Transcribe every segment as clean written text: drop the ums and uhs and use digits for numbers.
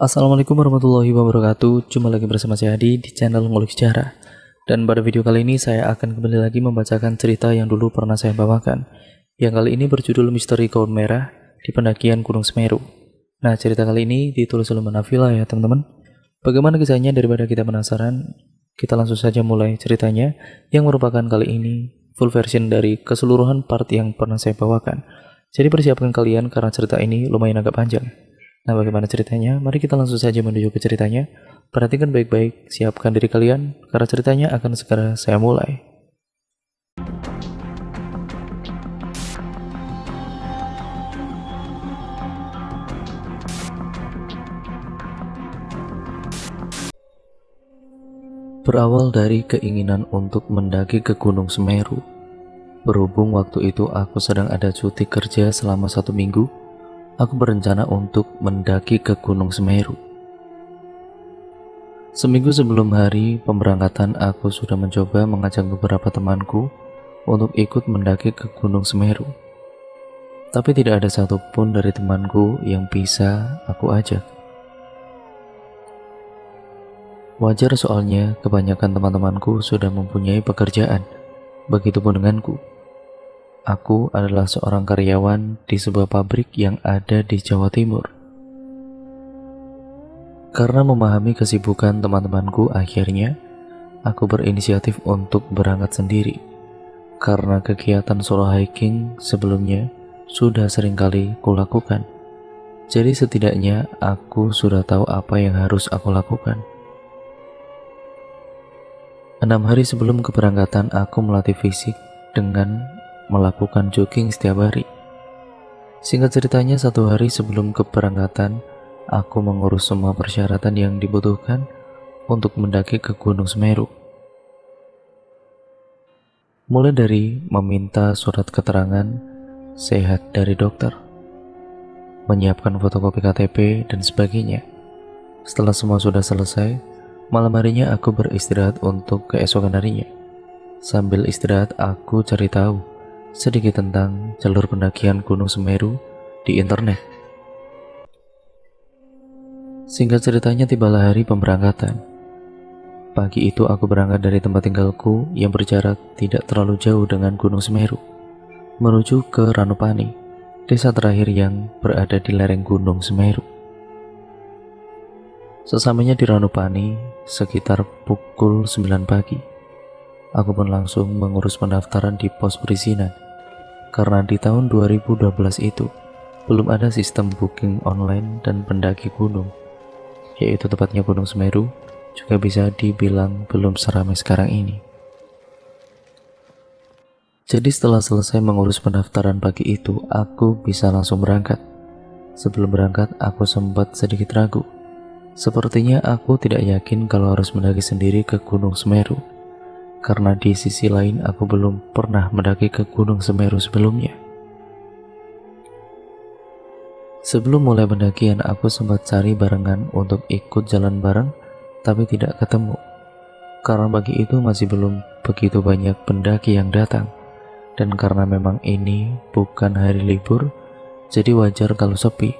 Assalamualaikum warahmatullahi wabarakatuh. Jumpa lagi bersama saya Adi di channel Ngulik Sejarah. Dan pada video kali ini saya akan kembali lagi membacakan cerita yang dulu pernah saya bawakan. Yang kali ini berjudul Misteri Gaun Merah di Pendakian Gunung Semeru. Nah, cerita kali ini ditulis oleh Manafila ya teman-teman. Bagaimana kisahnya? Daripada kita penasaran, kita langsung saja mulai ceritanya, yang merupakan kali ini full version dari keseluruhan part yang pernah saya bawakan. Jadi persiapkan kalian karena cerita ini lumayan agak panjang. Nah, bagaimana ceritanya? Mari kita langsung saja menuju ke ceritanya. Perhatikan baik-baik, siapkan diri kalian, karena ceritanya akan segera saya mulai. Berawal dari keinginan untuk mendaki ke Gunung Semeru. Berhubung waktu itu aku sedang ada cuti kerja selama 1 minggu, aku berencana untuk mendaki ke Gunung Semeru. Seminggu sebelum hari pemberangkatan, aku sudah mencoba mengajak beberapa temanku untuk ikut mendaki ke Gunung Semeru. Tapi tidak ada satupun dari temanku yang bisa aku ajak. Wajar soalnya kebanyakan teman-temanku sudah mempunyai pekerjaan, begitupun denganku. Aku adalah seorang karyawan di sebuah pabrik yang ada di Jawa Timur. Karena memahami kesibukan teman-temanku, akhirnya aku berinisiatif untuk berangkat sendiri. Karena kegiatan solo hiking sebelumnya sudah seringkali kulakukan. Jadi setidaknya aku sudah tahu apa yang harus aku lakukan. 6 hari sebelum keberangkatan, aku melatih fisik dengan melakukan jogging setiap hari. Singkat ceritanya, 1 hari sebelum keberangkatan, aku mengurus semua persyaratan yang dibutuhkan untuk mendaki ke Gunung Semeru. Mulai dari meminta surat keterangan sehat dari dokter, menyiapkan fotokopi KTP, dan sebagainya. Setelah semua sudah selesai, malam harinya aku beristirahat untuk keesokan harinya. Sambil istirahat, aku cari tahu sedikit tentang jalur pendakian Gunung Semeru di internet. Singkat ceritanya, tibalah hari pemberangkatan. Pagi itu aku berangkat dari tempat tinggalku yang berjarak tidak terlalu jauh dengan Gunung Semeru, menuju ke Ranupani, desa terakhir yang berada di lereng Gunung Semeru. Sesampainya di Ranupani, sekitar pukul 9 pagi, aku pun langsung mengurus pendaftaran di pos perizinan. Karena di tahun 2012 itu belum ada sistem booking online dan pendaki gunung, yaitu tepatnya Gunung Semeru, juga bisa dibilang belum seramai sekarang ini. Jadi setelah selesai mengurus pendaftaran pagi itu, aku bisa langsung berangkat. Sebelum berangkat, aku sempat sedikit ragu. Sepertinya aku tidak yakin kalau harus mendaki sendiri ke Gunung Semeru, karena di sisi lain aku belum pernah mendaki ke Gunung Semeru sebelumnya. Sebelum mulai pendakian, aku sempat cari barengan untuk ikut jalan bareng, tapi tidak ketemu. Karena pagi itu masih belum begitu banyak pendaki yang datang, dan karena memang ini bukan hari libur, jadi wajar kalau sepi.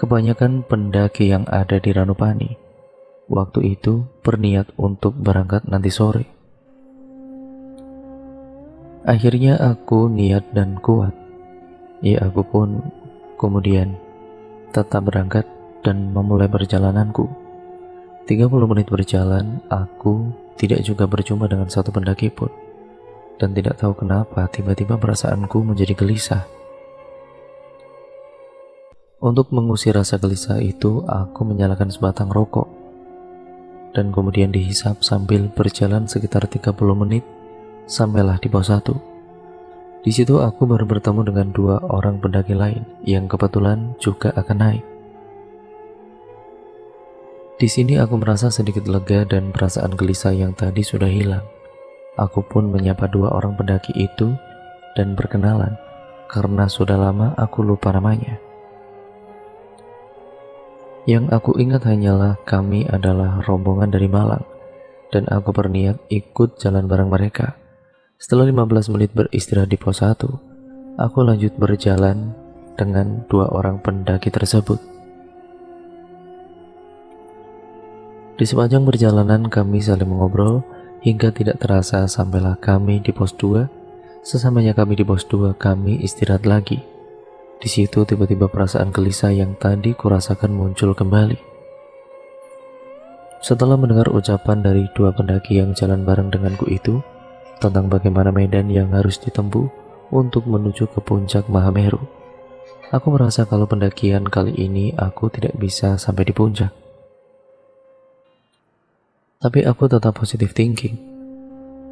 Kebanyakan pendaki yang ada di Ranupani waktu itu berniat untuk berangkat nanti sore. Akhirnya aku niat dan kuat. Ya, aku pun kemudian tetap berangkat dan memulai perjalananku. 30 menit berjalan, aku tidak juga berjumpa dengan satu pendaki pun. Dan tidak tahu kenapa tiba-tiba perasaanku menjadi gelisah. Untuk mengusir rasa gelisah itu, aku menyalakan sebatang rokok dan kemudian dihisap sambil berjalan sekitar 30 menit. Sampailah di pos 1. Di situ aku baru bertemu dengan 2 orang pendaki lain yang kebetulan juga akan naik. Di sini aku merasa sedikit lega dan perasaan gelisah yang tadi sudah hilang. Aku pun menyapa 2 orang pendaki itu dan berkenalan, karena sudah lama aku lupa namanya. Yang aku ingat hanyalah kami adalah rombongan dari Malang, dan aku berniat ikut jalan bareng mereka. Setelah 15 menit beristirahat di pos 1, aku lanjut berjalan dengan 2 orang pendaki tersebut. Di sepanjang perjalanan kami saling mengobrol hingga tidak terasa sampailah kami di pos 2. Sesamanya kami di pos 2, kami istirahat lagi. Di situ tiba-tiba perasaan gelisah yang tadi kurasakan muncul kembali. Setelah mendengar ucapan dari dua pendaki yang jalan bareng denganku itu tentang bagaimana medan yang harus ditempuh untuk menuju ke puncak Mahameru, aku merasa kalau pendakian kali ini aku tidak bisa sampai di puncak. Tapi aku tetap positive thinking.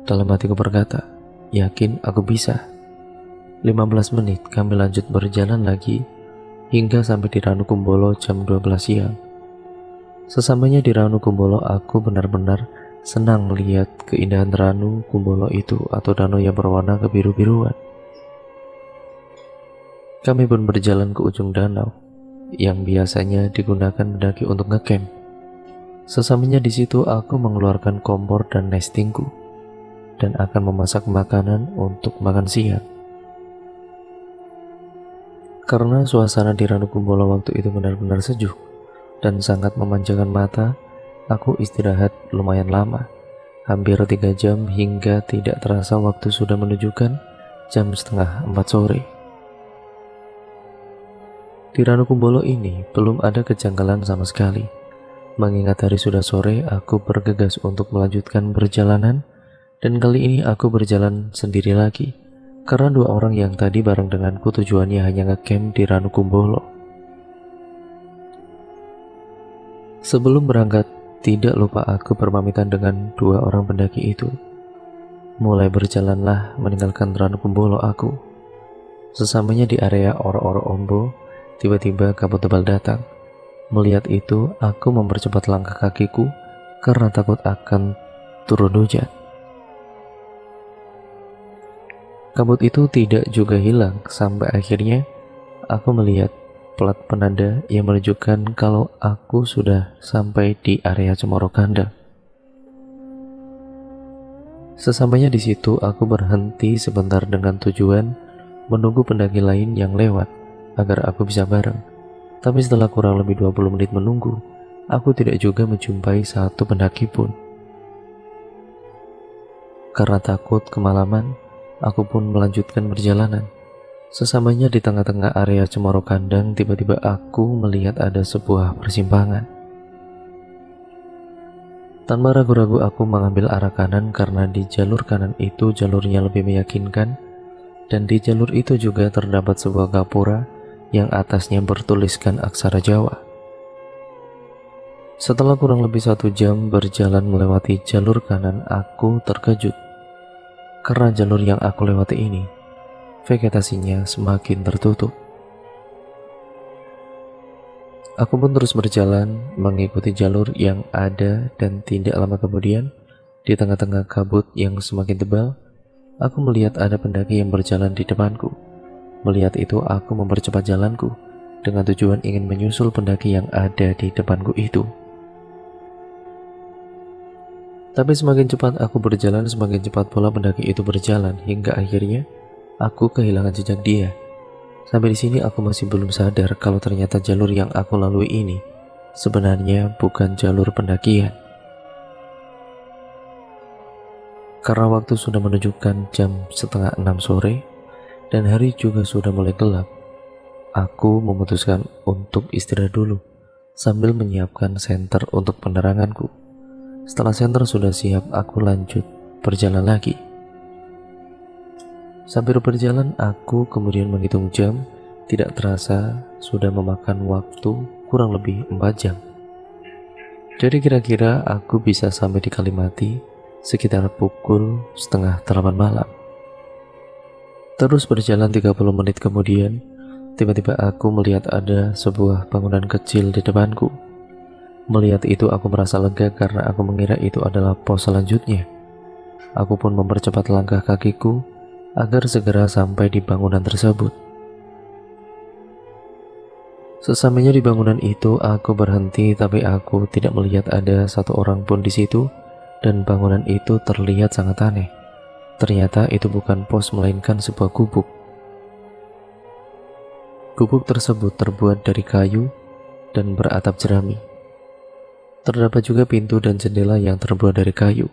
Dalam hatiku berkata, yakin aku bisa. 15 menit kami lanjut berjalan lagi hingga sampai di Ranu Kumbolo jam 12 siang. Sesamanya di Ranu Kumbolo, aku benar-benar senang melihat keindahan Ranu Kumbolo itu atau danau yang berwarna kebiru-biruan. Kami pun berjalan ke ujung danau yang biasanya digunakan pendaki untuk ngecamp. Sesamanya di situ aku mengeluarkan kompor dan nestingku dan akan memasak makanan untuk makan siang. Karena suasana di Ranu Kumbolo waktu itu benar-benar sejuk dan sangat memanjakan mata, aku istirahat lumayan lama, hampir 3 jam hingga tidak terasa waktu sudah menunjukkan jam setengah 4 sore. Di Ranu Kumbolo ini belum ada kejanggalan sama sekali. Mengingat hari sudah sore, aku bergegas untuk melanjutkan perjalanan, dan kali ini aku berjalan sendiri lagi, karena dua orang yang tadi bareng denganku tujuannya hanya ngecamp di Ranu Kumbolo. Sebelum berangkat, tidak lupa aku berpamitan dengan dua orang pendaki itu. Mulai berjalanlah meninggalkan Ranu Kumbolo aku. Sesamanya di area Oro-Oro Ombo, tiba-tiba kabut tebal datang. Melihat itu, aku mempercepat langkah kakiku karena takut akan turun hujan. Kabut itu tidak juga hilang sampai akhirnya aku melihat plat penanda yang menunjukkan kalau aku sudah sampai di area Cemoro Kandang. Sesampainya di situ, aku berhenti sebentar dengan tujuan menunggu pendaki lain yang lewat agar aku bisa bareng. Tapi setelah kurang lebih 20 menit menunggu, aku tidak juga menjumpai satu pendaki pun. Karena takut kemalaman, aku pun melanjutkan perjalanan. Sesamanya di tengah-tengah area Cemoro Kandang, tiba-tiba aku melihat ada sebuah persimpangan. Tanpa ragu-ragu aku mengambil arah kanan karena di jalur kanan itu jalurnya lebih meyakinkan, dan di jalur itu juga terdapat sebuah gapura yang atasnya bertuliskan aksara Jawa. Setelah kurang lebih 1 jam berjalan melewati jalur kanan, aku terkejut karena jalur yang aku lewati ini vegetasinya semakin tertutup. Aku pun terus berjalan mengikuti jalur yang ada, dan tidak lama kemudian di tengah-tengah kabut yang semakin tebal, aku melihat ada pendaki yang berjalan di depanku. Melihat itu, aku mempercepat jalanku dengan tujuan ingin menyusul pendaki yang ada di depanku itu. Tapi semakin cepat aku berjalan, semakin cepat pula pendaki itu berjalan hingga akhirnya aku kehilangan jejak dia. Sampai di sini aku masih belum sadar kalau ternyata jalur yang aku lalui ini sebenarnya bukan jalur pendakian. Karena waktu sudah menunjukkan jam setengah 6 sore dan hari juga sudah mulai gelap, aku memutuskan untuk istirahat dulu sambil menyiapkan senter untuk peneranganku. Setelah senter sudah siap, aku lanjut berjalan lagi. Sambil berjalan, aku kemudian menghitung jam. Tidak terasa sudah memakan waktu kurang lebih 4 jam. Jadi kira-kira aku bisa sampai di Kalimati sekitar pukul setengah 8 malam. Terus berjalan 30 menit kemudian, tiba-tiba aku melihat ada sebuah bangunan kecil di depanku. Melihat itu aku merasa lega karena aku mengira itu adalah pos selanjutnya. Aku pun mempercepat langkah kakiku agar segera sampai di bangunan tersebut. Sesampainya di bangunan itu, aku berhenti, tapi aku tidak melihat ada satu orang pun di situ, dan bangunan itu terlihat sangat aneh. Ternyata itu bukan pos melainkan sebuah gubuk. Gubuk tersebut terbuat dari kayu dan beratap jerami. Terdapat juga pintu dan jendela yang terbuat dari kayu.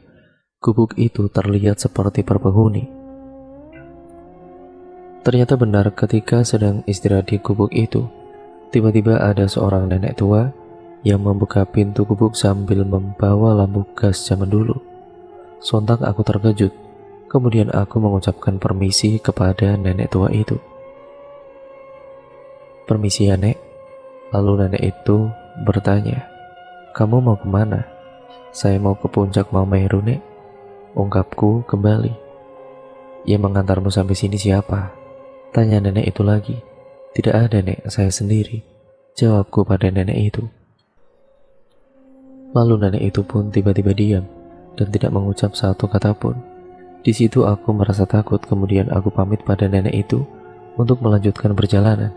Gubuk itu terlihat seperti penghuni. Ternyata benar, ketika sedang istirahat di gubuk itu, tiba-tiba ada seorang nenek tua yang membuka pintu gubuk sambil membawa lampu gas zaman dulu. Sontak aku terkejut. Kemudian aku mengucapkan permisi kepada nenek tua itu. "Permisi ya, Nek." Lalu nenek itu bertanya, "Kamu mau kemana?" "Saya mau ke puncak Maumere, Nek," ungkapku kembali. "Yang mengantarmu sampai sini siapa?" tanya nenek itu lagi. "Tidak ada, Nek, saya sendiri," jawabku pada nenek itu. Lalu nenek itu pun tiba-tiba diam dan tidak mengucap satu kata pun. Di situ aku merasa takut, kemudian aku pamit pada nenek itu untuk melanjutkan perjalanan.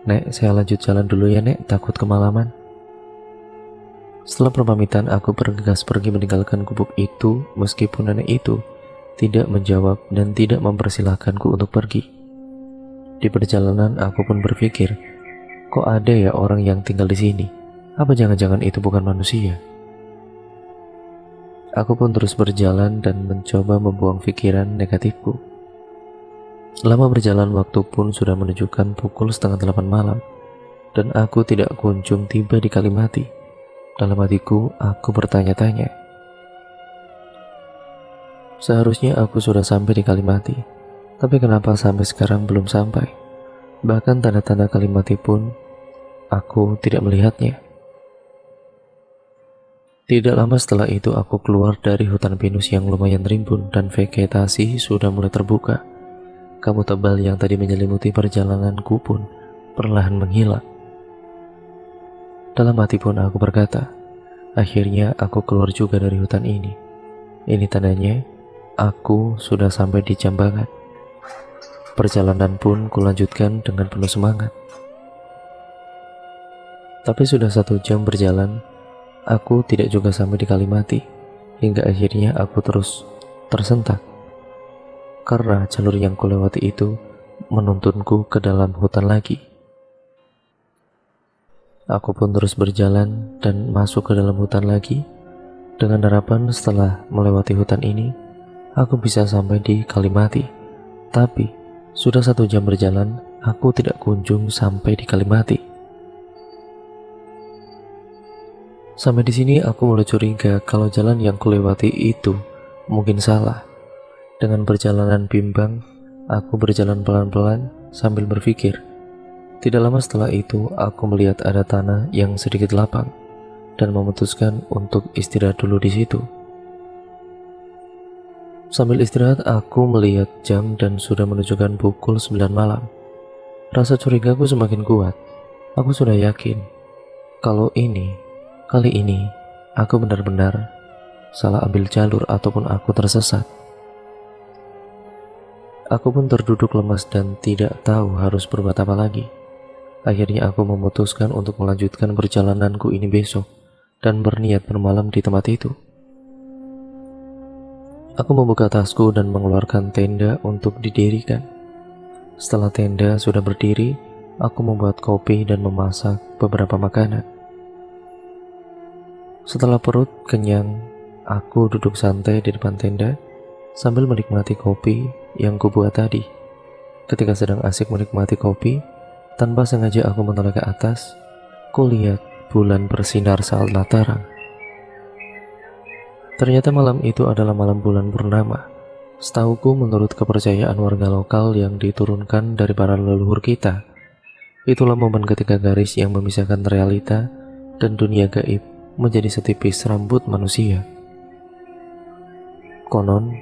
"Nek, saya lanjut jalan dulu ya, Nek, takut kemalaman." Setelah perpamitan, aku bergegas pergi meninggalkan gubuk itu meskipun nenek itu tidak menjawab dan tidak mempersilahkanku untuk pergi. Di perjalanan aku pun berpikir, kok ada ya orang yang tinggal di sini? Apa jangan-jangan itu bukan manusia? Aku pun terus berjalan dan mencoba membuang pikiran negatifku. Lama berjalan, waktu pun sudah menunjukkan pukul 7:30 malam, dan aku tidak kunjung tiba di Kalimati. Dalam hatiku, aku bertanya-tanya, seharusnya aku sudah sampai di Kalimati, tapi kenapa sampai sekarang belum sampai? Bahkan tanda-tanda Kalimati pun aku tidak melihatnya. Tidak lama setelah itu aku keluar dari hutan pinus yang lumayan rimbun dan vegetasi sudah mulai terbuka. Kabut tebal yang tadi menyelimuti perjalananku pun perlahan menghilang. Dalam hati pun aku berkata, akhirnya aku keluar juga dari hutan ini. Ini tandanya aku sudah sampai di Jambangan. Perjalanan pun kulanjutkan dengan penuh semangat. Tapi sudah 1 jam berjalan, aku tidak juga sampai di Kalimati, hingga akhirnya aku terus tersentak karena jalur yang kulewati itu menuntunku ke dalam hutan lagi. Aku pun terus berjalan dan masuk ke dalam hutan lagi dengan harapan setelah melewati hutan ini aku bisa sampai di Kalimati. Tapi sudah 1 jam berjalan, aku tidak kunjung sampai di Kalimati. Sampai di sini aku mulai curiga kalau jalan yang kulewati itu mungkin salah. Dengan perjalanan bimbang, aku berjalan pelan-pelan sambil berpikir. Tidak lama setelah itu, aku melihat ada tanah yang sedikit lapang dan memutuskan untuk istirahat dulu di situ. Sambil istirahat, aku melihat jam dan sudah menunjukkan pukul 9 malam. Rasa curigaku semakin kuat. Aku sudah yakin kalau kali ini aku benar-benar salah ambil jalur ataupun aku tersesat. Aku pun terduduk lemas dan tidak tahu harus berbuat apa lagi. Akhirnya aku memutuskan untuk melanjutkan perjalananku ini besok dan berniat bermalam di tempat itu. Aku membuka tasku dan mengeluarkan tenda untuk didirikan. Setelah tenda sudah berdiri, aku membuat kopi dan memasak beberapa makanan. Setelah perut kenyang, aku duduk santai di depan tenda sambil menikmati kopi yang kubuat tadi. Ketika sedang asik menikmati kopi, tanpa sengaja aku menoleh ke atas. Kulihat bulan bersinar saat terang. Ternyata malam itu adalah malam bulan purnama. Setauku, menurut kepercayaan warga lokal yang diturunkan dari para leluhur kita, itulah momen ketika garis yang memisahkan realita dan dunia gaib menjadi setipis rambut manusia. Konon,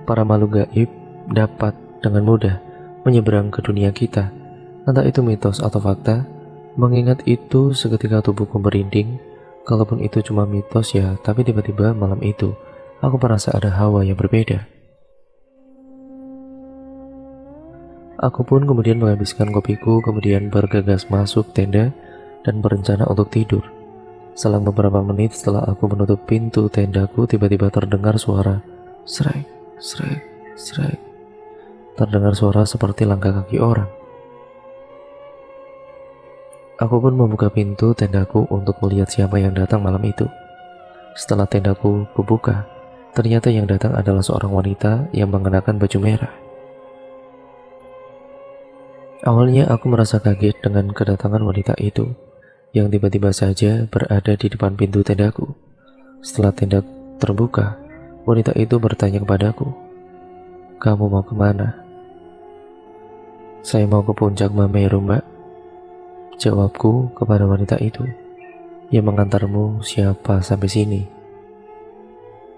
para makhluk gaib dapat dengan mudah menyeberang ke dunia kita. Entah itu mitos atau fakta, mengingat itu seketika tubuhku merinding. Kalaupun itu cuma mitos ya, tapi tiba-tiba malam itu aku merasa ada hawa yang berbeda. Aku pun kemudian menghabiskan kopiku, kemudian bergegas masuk tenda dan berencana untuk tidur. Selang beberapa menit setelah aku menutup pintu tendaku, tiba-tiba terdengar suara srek, srek, srek. Terdengar suara seperti langkah kaki orang. Aku pun membuka pintu tendaku untuk melihat siapa yang datang malam itu. Setelah tendaku kubuka, ternyata yang datang adalah seorang wanita yang mengenakan baju merah. Awalnya aku merasa kaget dengan kedatangan wanita itu, yang tiba-tiba saja berada di depan pintu tendaku. Setelah tenda terbuka, wanita itu bertanya kepadaku, "Kamu mau kemana?" "Saya mau ke puncak Mameru, Mbak," jawabku kepada wanita itu. "Yang mengantarmu siapa sampai sini?"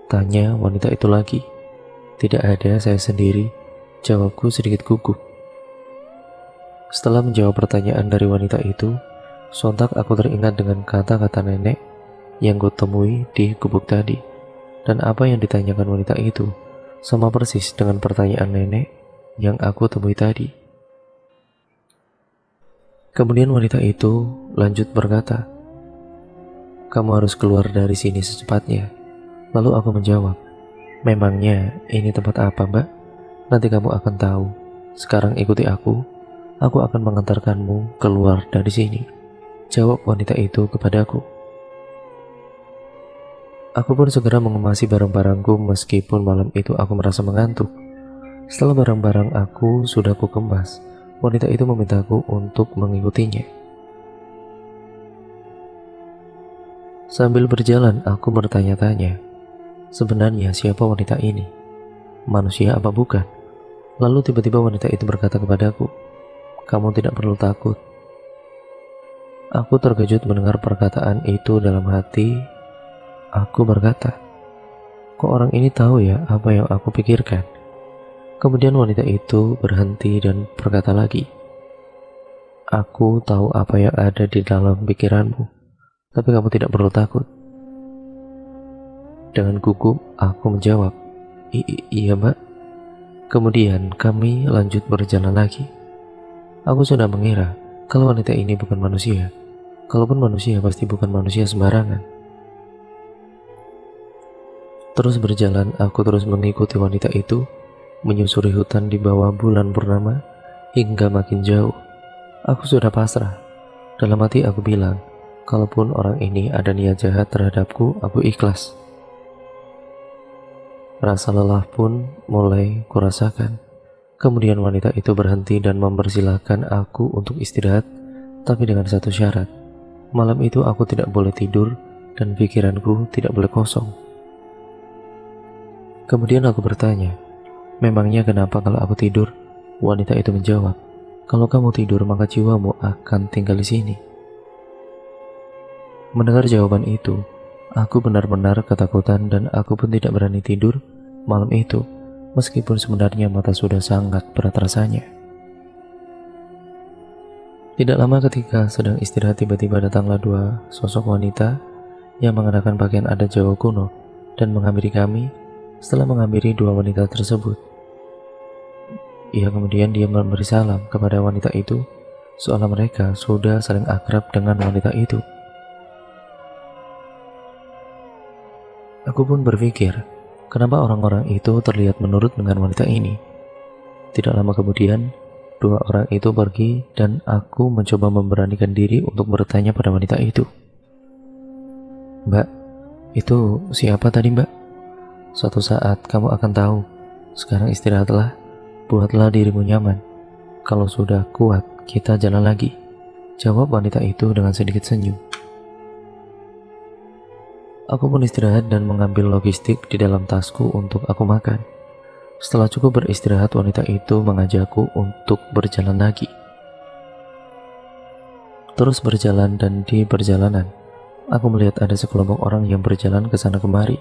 Tanya wanita itu lagi. "Tidak ada, saya sendiri," jawabku sedikit gugup. Setelah menjawab pertanyaan dari wanita itu, sontak aku teringat dengan kata-kata nenek yang kutemui di gubuk tadi. Dan apa yang ditanyakan wanita itu sama persis dengan pertanyaan nenek yang aku temui tadi. Kemudian wanita itu lanjut berkata, "Kamu harus keluar dari sini secepatnya." Lalu aku menjawab, "Memangnya ini tempat apa, Mbak? Nanti kamu akan tahu. Sekarang ikuti aku akan mengantarkanmu keluar dari sini," jawab wanita itu kepadaku. Aku pun segera mengemasi barang-barangku meskipun malam itu aku merasa mengantuk. Setelah barang-barang aku sudah kukemas, wanita itu memintaku untuk mengikutinya. Sambil berjalan, aku bertanya-tanya, sebenarnya siapa wanita ini? Manusia apa bukan? Lalu tiba-tiba wanita itu berkata kepadaku, "Kamu tidak perlu takut." Aku terkejut mendengar perkataan itu dalam hati. Aku berkata, "Kok orang ini tahu ya apa yang aku pikirkan?" Kemudian wanita itu berhenti dan berkata lagi, "Aku tahu apa yang ada di dalam pikiranmu, tapi kamu tidak perlu takut." Dengan gugup, aku menjawab, Iya Mbak." Kemudian kami lanjut berjalan lagi. Aku sudah mengira kalau wanita ini bukan manusia. Kalaupun manusia, pasti bukan manusia sembarangan. Terus berjalan, aku terus mengikuti wanita itu, menyusuri hutan di bawah bulan purnama, hingga makin jauh. Aku sudah pasrah. Dalam hati aku bilang, kalaupun orang ini ada niat jahat terhadapku, aku ikhlas. Rasa lelah pun mulai kurasakan. Kemudian wanita itu berhenti dan mempersilahkan aku untuk istirahat, tapi dengan satu syarat. Malam itu aku tidak boleh tidur dan pikiranku tidak boleh kosong. Kemudian aku bertanya, "Memangnya kenapa kalau aku tidur?" Wanita itu menjawab, "Kalau kamu tidur maka jiwamu akan tinggal di sini." Mendengar jawaban itu, aku benar-benar ketakutan dan aku pun tidak berani tidur malam itu, meskipun sebenarnya mata sudah sangat berat rasanya. Tidak lama ketika sedang istirahat, tiba-tiba datanglah dua sosok wanita yang mengenakan pakaian adat Jawa kuno dan menghampiri kami. Setelah menghampiri dua wanita tersebut, kemudian dia memberi salam kepada wanita itu, seolah mereka sudah saling akrab dengan wanita itu. Aku pun berpikir, kenapa orang-orang itu terlihat menurut dengan wanita ini? Tidak lama kemudian, dua orang itu pergi dan aku mencoba memberanikan diri untuk bertanya pada wanita itu. "Mbak, itu siapa tadi, Mbak?" "Suatu saat kamu akan tahu. Sekarang istirahatlah, buatlah dirimu nyaman. Kalau sudah kuat, kita jalan lagi," jawab wanita itu dengan sedikit senyum. Aku pun istirahat dan mengambil logistik di dalam tasku untuk aku makan. Setelah cukup beristirahat, wanita itu mengajakku untuk berjalan lagi. Terus berjalan, dan di perjalanan, aku melihat ada sekelompok orang yang berjalan ke sana kemari,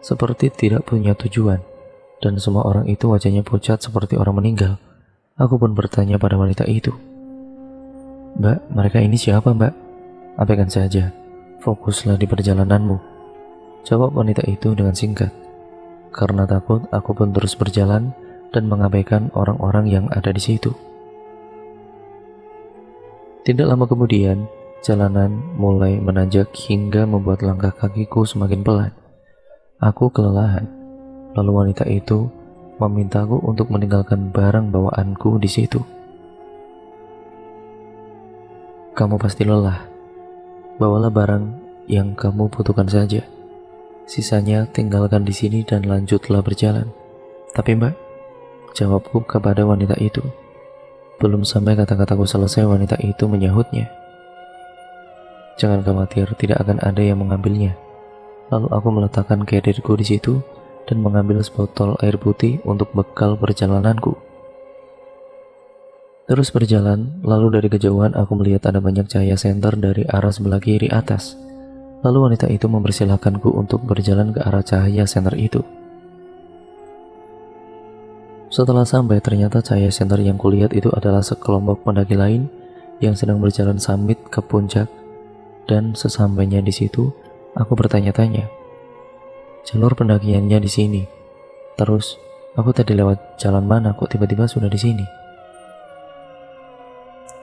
seperti tidak punya tujuan, dan semua orang itu wajahnya pucat seperti orang meninggal. Aku pun bertanya pada wanita itu, "Mbak, mereka ini siapa, Mbak?" "Abaikan saja, fokuslah di perjalananmu," jawab wanita itu dengan singkat. Karena takut, aku pun terus berjalan dan mengabaikan orang-orang yang ada di situ. Tidak lama kemudian, jalanan mulai menanjak hingga membuat langkah kakiku semakin pelan. Aku kelelahan, lalu wanita itu memintaku untuk meninggalkan barang bawaanku di situ. kamu pasti lelah. Bawalah barang yang kamu butuhkan saja. Sisanya tinggalkan di sini dan lanjutlah berjalan. Tapi Mbak, jawabku kepada wanita itu. Belum sampai kata-kataku selesai, wanita itu menyahutnya. Jangan khawatir, tidak akan ada yang mengambilnya. Lalu aku meletakkan karirku di situ dan mengambil sebotol air putih untuk bekal perjalananku. Terus berjalan, lalu dari kejauhan aku melihat ada banyak cahaya senter dari arah sebelah kiri atas. Lalu wanita itu mempersilahkanku untuk berjalan ke arah cahaya senter itu. Setelah sampai, ternyata cahaya senter yang kulihat itu adalah sekelompok pendaki lain yang sedang berjalan samit ke puncak. Dan sesampainya di situ, aku bertanya-tanya, jalur pendakiannya di sini. Terus, aku tadi lewat jalan mana kok tiba-tiba sudah di sini?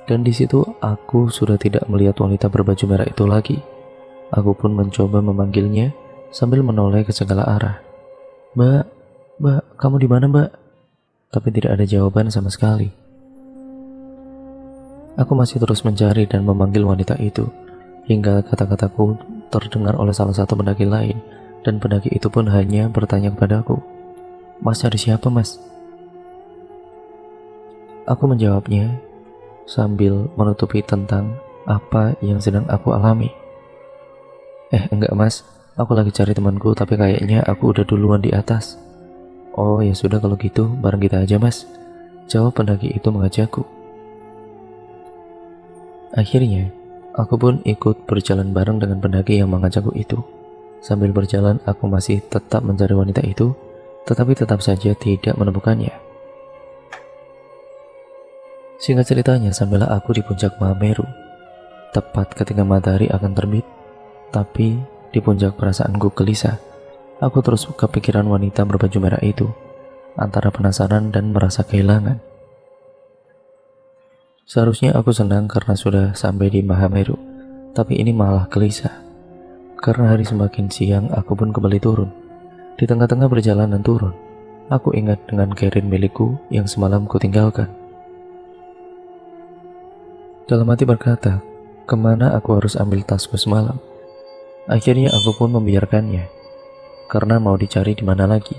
Dan di situ aku sudah tidak melihat wanita berbaju merah itu lagi. Aku pun mencoba memanggilnya sambil menoleh ke segala arah. Mbak, kamu di mana Mbak? Tapi tidak ada jawaban sama sekali. Aku masih terus mencari dan memanggil wanita itu, hingga kata-kataku terdengar oleh salah satu pendaki lain, dan pendaki itu pun hanya bertanya kepadaku, Mas cari siapa Mas? Aku menjawabnya sambil menutupi tentang apa yang sedang aku alami. Enggak Mas, aku lagi cari temanku tapi kayaknya aku udah duluan di atas. Oh ya sudah kalau gitu bareng kita aja Mas, jawab pendaki itu mengajakku. Akhirnya, aku pun ikut berjalan bareng dengan pendaki yang mengajakku itu. Sambil berjalan aku masih tetap mencari wanita itu, tetapi tetap saja tidak menemukannya. Singkat ceritanya, sampailah aku di puncak Mahameru, tepat ketika matahari akan terbit. Tapi di puncak perasaanku gelisah. Aku terus kepikiran wanita berbaju merah itu, antara penasaran dan merasa kehilangan. Seharusnya aku senang karena sudah sampai di Mahameru, tapi ini malah gelisah. Karena hari semakin siang, aku pun kembali turun. Di tengah-tengah perjalanan turun, aku ingat dengan karir milikku yang semalam kutinggalkan. Dalam hati berkata, kemana aku harus ambil tasku semalam? Akhirnya aku pun membiarkannya, karena mau dicari di mana lagi.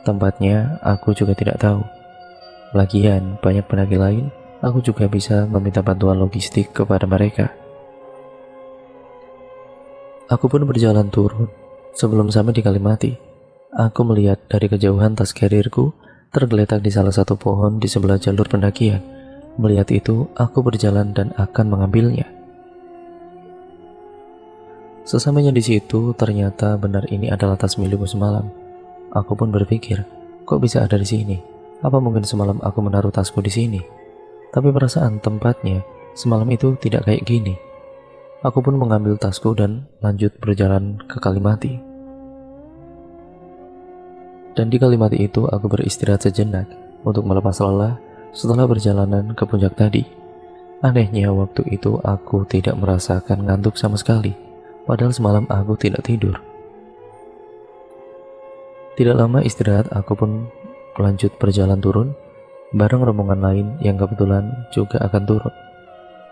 Tempatnya aku juga tidak tahu. Lagian banyak pendaki lain, aku juga bisa meminta bantuan logistik kepada mereka. Aku pun berjalan turun. Sebelum sampai di Kalimati, aku melihat dari kejauhan tas karirku tergeletak di salah satu pohon di sebelah jalur pendakian. Melihat itu, aku berjalan dan akan mengambilnya. Sesampainya di situ, ternyata benar ini adalah tas milikku semalam. Aku pun berpikir, kok bisa ada di sini? Apa mungkin semalam aku menaruh tasku di sini? Tapi perasaan tempatnya semalam itu tidak kayak gini. Aku pun mengambil tasku dan lanjut berjalan ke Kalimati. Dan di Kalimati itu aku beristirahat sejenak untuk melepas lelah setelah perjalanan ke puncak tadi. Anehnya waktu itu aku tidak merasakan ngantuk sama sekali, padahal semalam aku tidak tidur. Tidak lama istirahat, aku pun lanjut berjalan turun bareng rombongan lain yang kebetulan juga akan turun.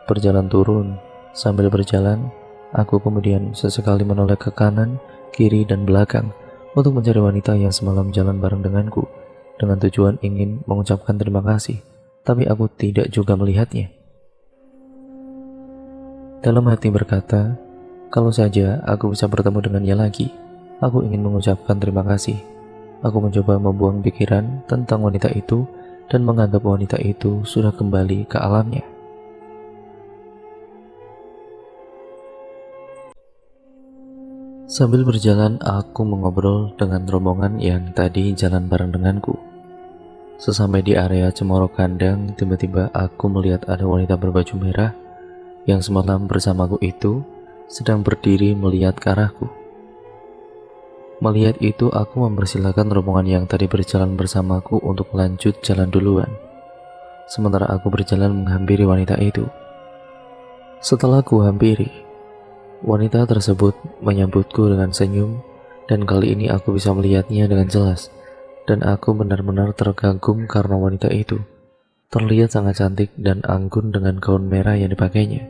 Berjalan turun, sambil berjalan, aku kemudian sesekali menoleh ke kanan, kiri, dan belakang untuk mencari wanita yang semalam jalan bareng denganku, dengan tujuan ingin mengucapkan terima kasih, tapi aku tidak juga melihatnya. Dalam hati berkata, kalau saja aku bisa bertemu dengannya lagi, aku ingin mengucapkan terima kasih. Aku mencoba membuang pikiran tentang wanita itu dan menganggap wanita itu sudah kembali ke alamnya. Sambil berjalan, aku mengobrol dengan rombongan yang tadi jalan bareng denganku. Sesampai di area Cemoro Kandang, tiba-tiba aku melihat ada wanita berbaju merah yang semalam bersamaku itu sedang berdiri melihat ke arahku. Melihat itu, aku mempersilahkan rombongan yang tadi berjalan bersamaku untuk lanjut jalan duluan, sementara aku berjalan menghampiri wanita itu. Setelah ku hampiri, wanita tersebut menyambutku dengan senyum, dan kali ini aku bisa melihatnya dengan jelas, dan aku benar-benar terkagum karena wanita itu terlihat sangat cantik dan anggun dengan gaun merah yang dipakainya.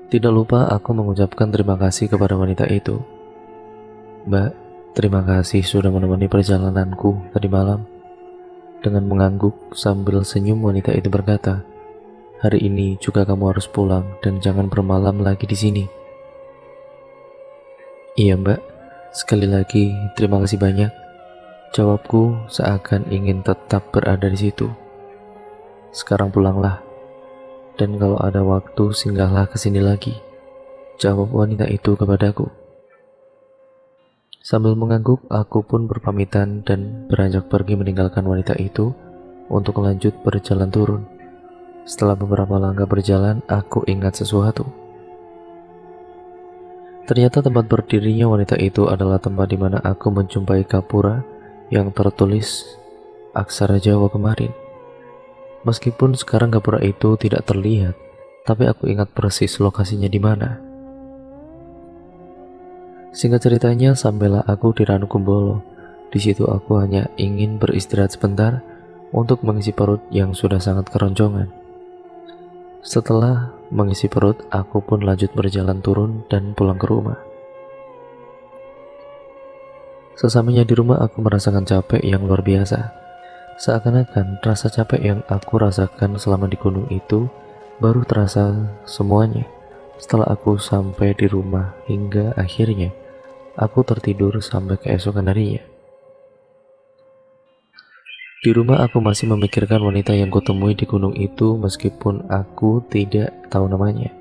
Tidak lupa aku mengucapkan terima kasih kepada wanita itu. "Mbak, terima kasih sudah menemani perjalananku tadi malam." Dengan mengangguk sambil senyum wanita itu berkata, "Hari ini juga kamu harus pulang dan jangan bermalam lagi di sini." "Iya Mbak, sekali lagi terima kasih banyak," jawabku seakan ingin tetap berada di situ. "Sekarang pulanglah, dan kalau ada waktu singgahlah ke sini lagi," jawab wanita itu kepadaku. Sambil mengangguk, aku pun berpamitan dan beranjak pergi meninggalkan wanita itu untuk lanjut berjalan turun. Setelah beberapa langkah berjalan, aku ingat sesuatu. Ternyata tempat berdirinya wanita itu adalah tempat di mana aku menjumpai gapura yang tertulis aksara Jawa kemarin. Meskipun sekarang gapura itu tidak terlihat, tapi aku ingat persis lokasinya di mana. Singkat ceritanya, sampailah aku di Ranukumbolo. Di situ aku hanya ingin beristirahat sebentar untuk mengisi perut yang sudah sangat keroncongan. Setelah mengisi perut, aku pun lanjut berjalan turun dan pulang ke rumah. Sesampainya di rumah, aku merasakan capek yang luar biasa. Seakan-akan rasa capek yang aku rasakan selama di gunung itu baru terasa semuanya setelah aku sampai di rumah, hingga akhirnya aku tertidur sampai keesokan harinya. Di rumah aku masih memikirkan wanita yang kutemui di gunung itu meskipun aku tidak tahu namanya.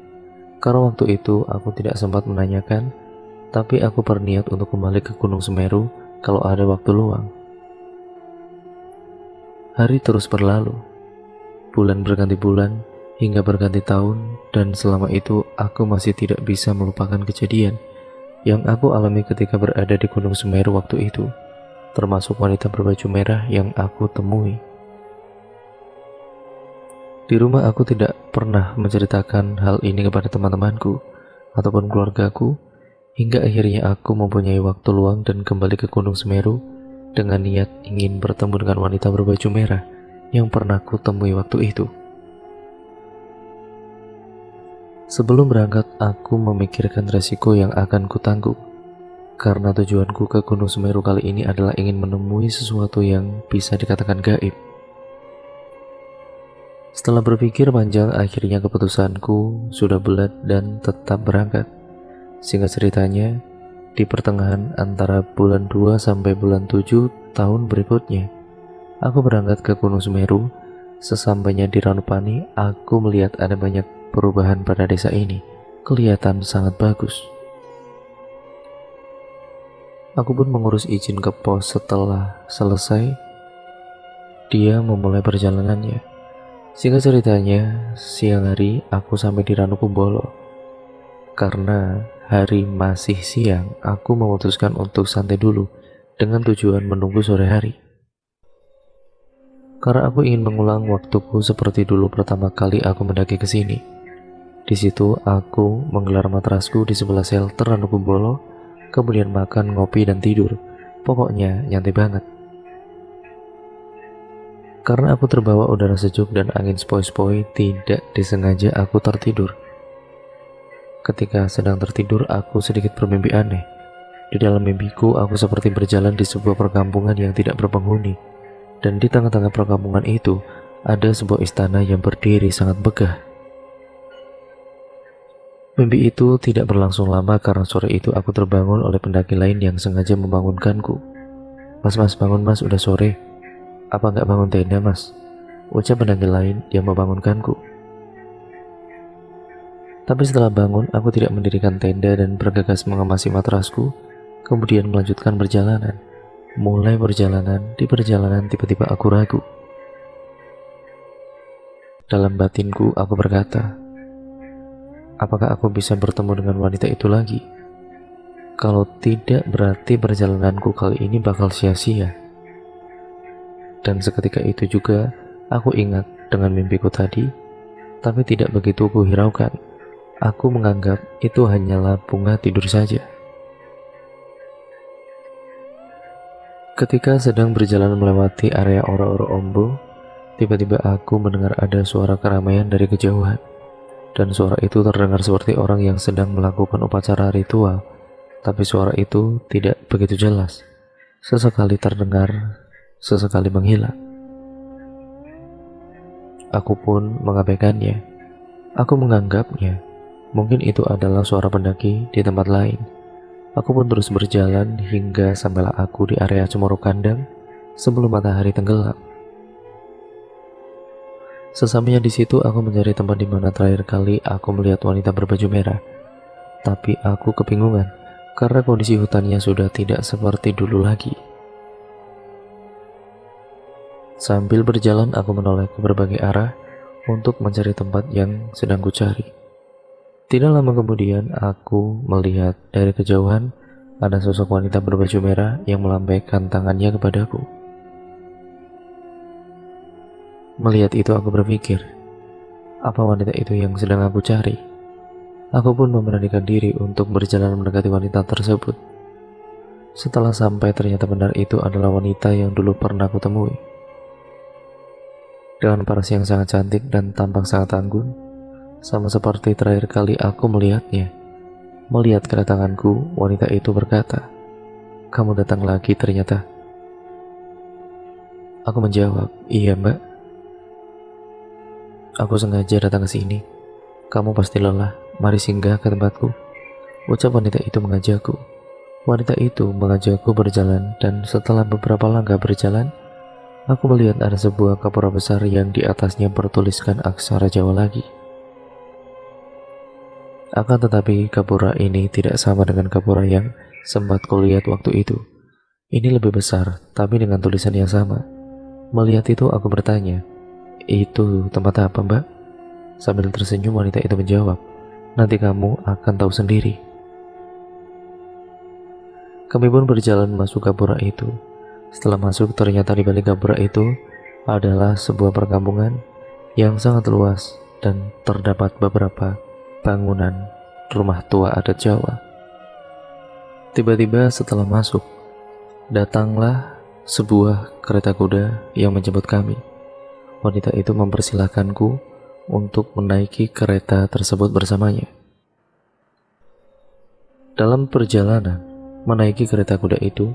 Karena waktu itu aku tidak sempat menanyakan, tapi aku berniat untuk kembali ke Gunung Semeru kalau ada waktu luang. Hari terus berlalu, bulan berganti bulan, hingga berganti tahun, dan selama itu aku masih tidak bisa melupakan kejadian yang aku alami ketika berada di Gunung Semeru waktu itu, termasuk wanita berbaju merah yang aku temui. Di rumah aku tidak pernah menceritakan hal ini kepada teman-temanku ataupun keluargaku, hingga akhirnya aku mempunyai waktu luang dan kembali ke Gunung Semeru dengan niat ingin bertemu dengan wanita berbaju merah yang pernah ku temui waktu itu. Sebelum berangkat, aku memikirkan resiko yang akan kutanggung, karena tujuanku ke Gunung Semeru kali ini adalah ingin menemui sesuatu yang bisa dikatakan gaib. Setelah berpikir panjang, akhirnya keputusanku sudah bulat dan tetap berangkat. Singkat ceritanya, di pertengahan antara bulan 2 sampai bulan 7 tahun berikutnya, aku berangkat ke Gunung Semeru. Sesampainya di Ranupani, aku melihat ada banyak perubahan pada desa ini. Kelihatan sangat bagus. Aku pun mengurus izin ke pos. Setelah selesai, dia memulai perjalanannya. Singkat ceritanya, siang hari aku sampai di Ranukumbolo. Karena hari masih siang, aku memutuskan untuk santai dulu dengan tujuan menunggu sore hari. Karena aku ingin mengulang waktuku seperti dulu pertama kali aku mendaki ke sini. Di situ aku menggelar matrasku di sebelah shelter Ranukumbolo, kemudian makan, ngopi, dan tidur. Pokoknya nyantai banget. Karena aku terbawa udara sejuk dan angin sepoi-sepoi, tidak disengaja aku tertidur. Ketika sedang tertidur, aku sedikit bermimpi aneh. Di dalam mimpiku, aku seperti berjalan di sebuah perkampungan yang tidak berpenghuni. Dan di tengah-tengah perkampungan itu, ada sebuah istana yang berdiri sangat megah. Mimpi itu tidak berlangsung lama karena sore itu aku terbangun oleh pendaki lain yang sengaja membangunkanku. "Mas, bangun mas, udah sore." "Apa nggak bangun tenda mas?" ucap pendaki lain yang membangunkanku. Tapi setelah bangun, aku tidak mendirikan tenda dan bergegas mengemasi matrasku, kemudian melanjutkan perjalanan. Mulai perjalanan, di perjalanan tiba-tiba aku ragu. Dalam batinku aku berkata, apakah aku bisa bertemu dengan wanita itu lagi? Kalau tidak, berarti perjalananku kali ini bakal sia-sia. Dan seketika itu juga aku ingat dengan mimpiku tadi, tapi tidak begitu kuhiraukan. Aku menganggap itu hanyalah bunga tidur saja. Ketika sedang berjalan melewati area Oro-Oro Ombo, tiba-tiba aku mendengar ada suara keramaian dari kejauhan. dan suara itu terdengar seperti orang yang sedang melakukan upacara ritual, tapi suara itu tidak begitu jelas. Sesekali terdengar, sesekali menghilang. Aku pun mengabaikannya. Aku menganggapnya mungkin itu adalah suara pendaki di tempat lain. Aku pun terus berjalan hingga sampailah aku di area Cemoro Kandang sebelum matahari tenggelam. Sesampainya di situ, aku mencari tempat di mana terakhir kali aku melihat wanita berbaju merah. Tapi aku kebingungan karena kondisi hutannya sudah tidak seperti dulu lagi. Sambil berjalan, aku menoleh ke berbagai arah untuk mencari tempat yang sedang kucari. Tidak lama kemudian, aku melihat dari kejauhan ada sosok wanita berbaju merah yang melambaikan tangannya kepadaku. Melihat itu, aku berpikir, apa wanita itu yang sedang aku cari? Aku pun memberanikan diri untuk berjalan mendekati wanita tersebut. Setelah sampai, ternyata benar itu adalah wanita yang dulu pernah aku temui. Dengan paras yang sangat cantik dan tampak sangat anggun, sama seperti terakhir kali aku melihatnya. Melihat kedatanganku, wanita itu berkata, "Kamu datang lagi ternyata." Aku menjawab, "Iya, Mbak. Aku sengaja datang ke sini. Kamu pasti lelah, mari singgah ke tempatku," ucap wanita itu mengajakku. Wanita itu mengajakku berjalan, dan setelah beberapa langkah berjalan, aku melihat ada sebuah gapura besar yang di atasnya bertuliskan aksara Jawa lagi. Akan tetapi gapura ini tidak sama dengan gapura yang sempat kulihat waktu itu. Ini lebih besar, tapi dengan tulisan yang sama. Melihat itu, aku bertanya, "Itu tempat apa, Mbak?" Sambil tersenyum, wanita itu menjawab, "Nanti kamu akan tahu sendiri." Kami pun berjalan masuk gapura itu. Setelah masuk, ternyata di balik gapura itu adalah sebuah perkampungan yang sangat luas dan terdapat beberapa bangunan rumah tua adat Jawa. Tiba-tiba setelah masuk, datanglah sebuah kereta kuda yang menjemput kami. Wanita itu mempersilahkanku untuk menaiki kereta tersebut bersamanya. Dalam perjalanan menaiki kereta kuda itu,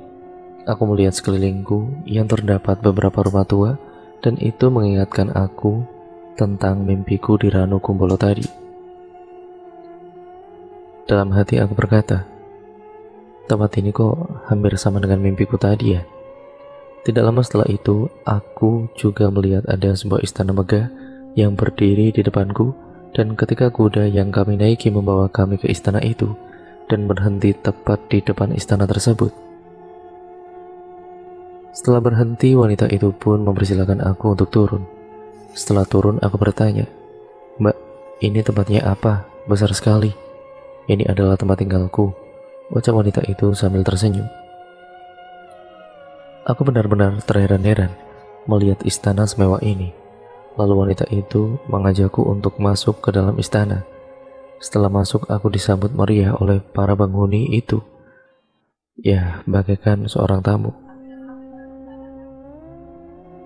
aku melihat sekelilingku yang terdapat beberapa rumah tua, dan itu mengingatkan aku tentang mimpiku di Ranu Kumbolo tadi. Dalam hati aku berkata, tempat ini kok hampir sama dengan mimpiku tadi ya. Tidak lama setelah itu, aku juga melihat ada sebuah istana megah yang berdiri di depanku, dan ketika kuda yang kami naiki membawa kami ke istana itu dan berhenti tepat di depan istana tersebut. Setelah berhenti, wanita itu pun mempersilahkan aku untuk turun. Setelah turun, aku bertanya, "Mbak, ini tempatnya apa? Besar sekali." "Ini adalah tempat tinggalku," ucap wanita itu sambil tersenyum. Aku benar-benar terheran-heran melihat istana semewah ini. Lalu wanita itu mengajakku untuk masuk ke dalam istana. Setelah masuk, aku disambut meriah oleh para penghuni itu. Ya, bagaikan seorang tamu.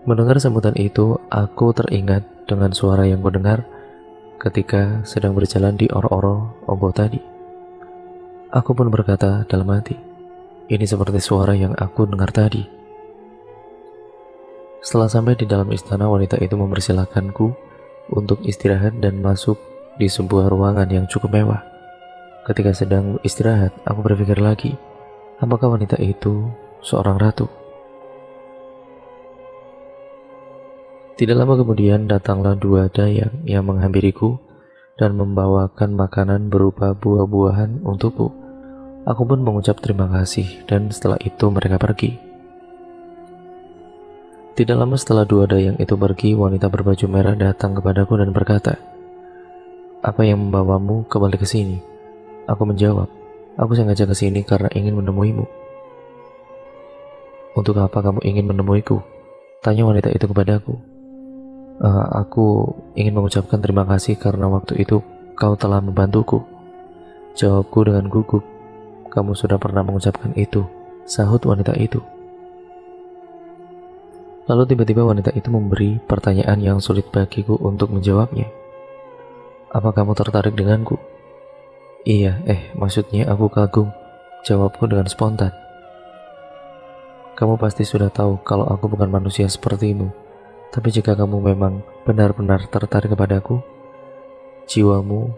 Mendengar sambutan itu, aku teringat dengan suara yang kudengar ketika sedang berjalan di Oro-Oro Ogo tadi. Aku pun berkata dalam hati, ini seperti suara yang aku dengar tadi. Setelah sampai di dalam istana, wanita itu mempersilahkanku untuk istirahat dan masuk di sebuah ruangan yang cukup mewah. Ketika sedang istirahat, aku berpikir lagi, apakah wanita itu seorang ratu? Tidak lama kemudian datanglah dua dayang yang menghampiriku dan membawakan makanan berupa buah-buahan untukku. Aku pun mengucap terima kasih, dan setelah itu mereka pergi. Tidak lama setelah dua dayang itu pergi, wanita berbaju merah datang kepadaku dan berkata, "Apa yang membawamu kembali ke sini?" Aku menjawab, "Aku sengaja ke sini karena ingin menemuimu." "Untuk apa kamu ingin menemuiku?" tanya wanita itu kepadaku. Aku ingin mengucapkan terima kasih karena waktu itu kau telah membantuku," jawabku dengan gugup. "Kamu sudah pernah mengucapkan itu," sahut wanita itu. Lalu tiba-tiba wanita itu memberi pertanyaan yang sulit bagiku untuk menjawabnya. Apa kamu tertarik denganku? Iya, maksudnya aku kagum, jawabku dengan spontan. Kamu pasti sudah tahu kalau aku bukan manusia sepertimu. Tapi jika kamu memang benar-benar tertarik kepadaku, jiwamu,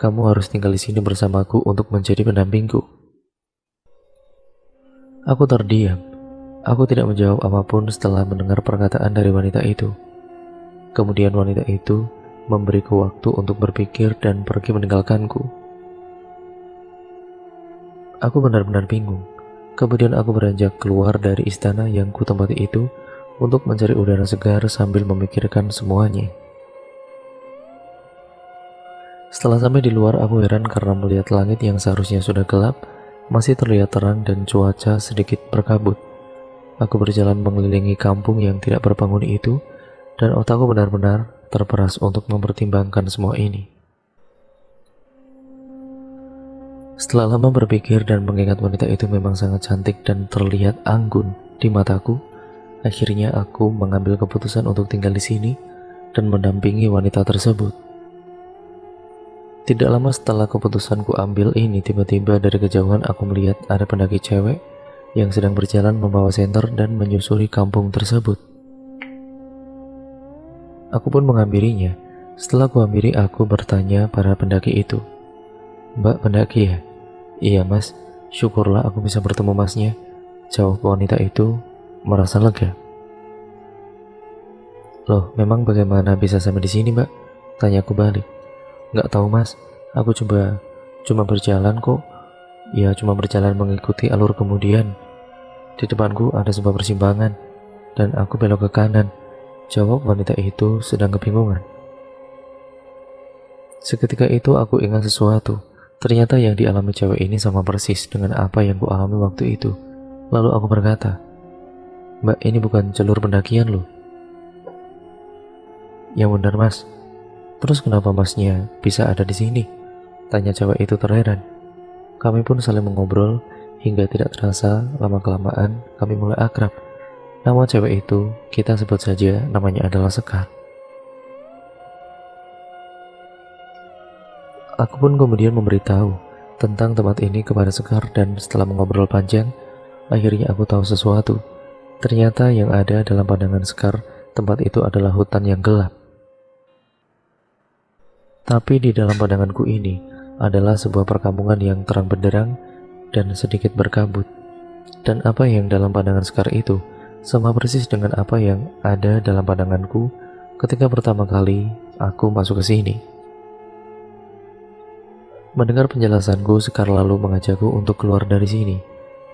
kamu harus tinggal di sini bersamaku untuk menjadi pendampingku. Aku terdiam. Aku tidak menjawab apapun setelah mendengar perkataan dari wanita itu. Kemudian wanita itu memberiku waktu untuk berpikir dan pergi meninggalkanku. Aku benar-benar bingung. Kemudian aku beranjak keluar dari istana yang kutempati itu untuk mencari udara segar sambil memikirkan semuanya. Setelah sampai di luar, aku heran karena melihat langit yang seharusnya sudah gelap masih terlihat terang dan cuaca sedikit berkabut. Aku berjalan mengelilingi kampung yang tidak berpenghuni itu, dan otakku benar-benar terperas untuk mempertimbangkan semua ini. Setelah lama berpikir dan mengingat wanita itu memang sangat cantik dan terlihat anggun di mataku, akhirnya aku mengambil keputusan untuk tinggal di sini dan mendampingi wanita tersebut. Tidak lama setelah keputusanku ambil ini, tiba-tiba dari kejauhan aku melihat ada pendaki cewek yang sedang berjalan membawa senter dan menyusuri kampung tersebut. Aku pun menghampirinya. Setelah kuhampiri, aku bertanya pada pendaki itu, "Mbak pendaki ya?" "Iya mas, syukurlah aku bisa bertemu masnya," jawab wanita itu merasa lega. "Loh, memang bagaimana bisa sampai di sini mbak?" Tanyaku balik. "Nggak tahu mas, aku cuma berjalan kok. Ya cuma berjalan mengikuti alur, kemudian di depanku ada sebuah persimpangan dan aku belok ke kanan," jawab wanita itu sedang kebingungan. Seketika itu aku ingat sesuatu. Ternyata yang dialami cewek ini sama persis dengan apa yang kualami waktu itu. Lalu aku berkata, "Mbak, ini bukan jalur pendakian loh." "Yang benar mas." "Terus kenapa masnya bisa ada di sini?" tanya cewek itu terheran. Kami pun saling mengobrol hingga tidak terasa lama-kelamaan kami mulai akrab. Nama cewek itu kita sebut saja namanya adalah Sekar. Aku pun kemudian memberitahu tentang tempat ini kepada Sekar, dan setelah mengobrol panjang, akhirnya aku tahu sesuatu. Ternyata yang ada dalam pandangan Sekar, tempat itu adalah hutan yang gelap. Tapi di dalam pandanganku ini adalah sebuah perkampungan yang terang benderang dan sedikit berkabut. Dan apa yang dalam pandangan Sekar itu sama persis dengan apa yang ada dalam pandanganku ketika pertama kali aku masuk ke sini. Mendengar penjelasanku, Sekar lalu mengajakku untuk keluar dari sini,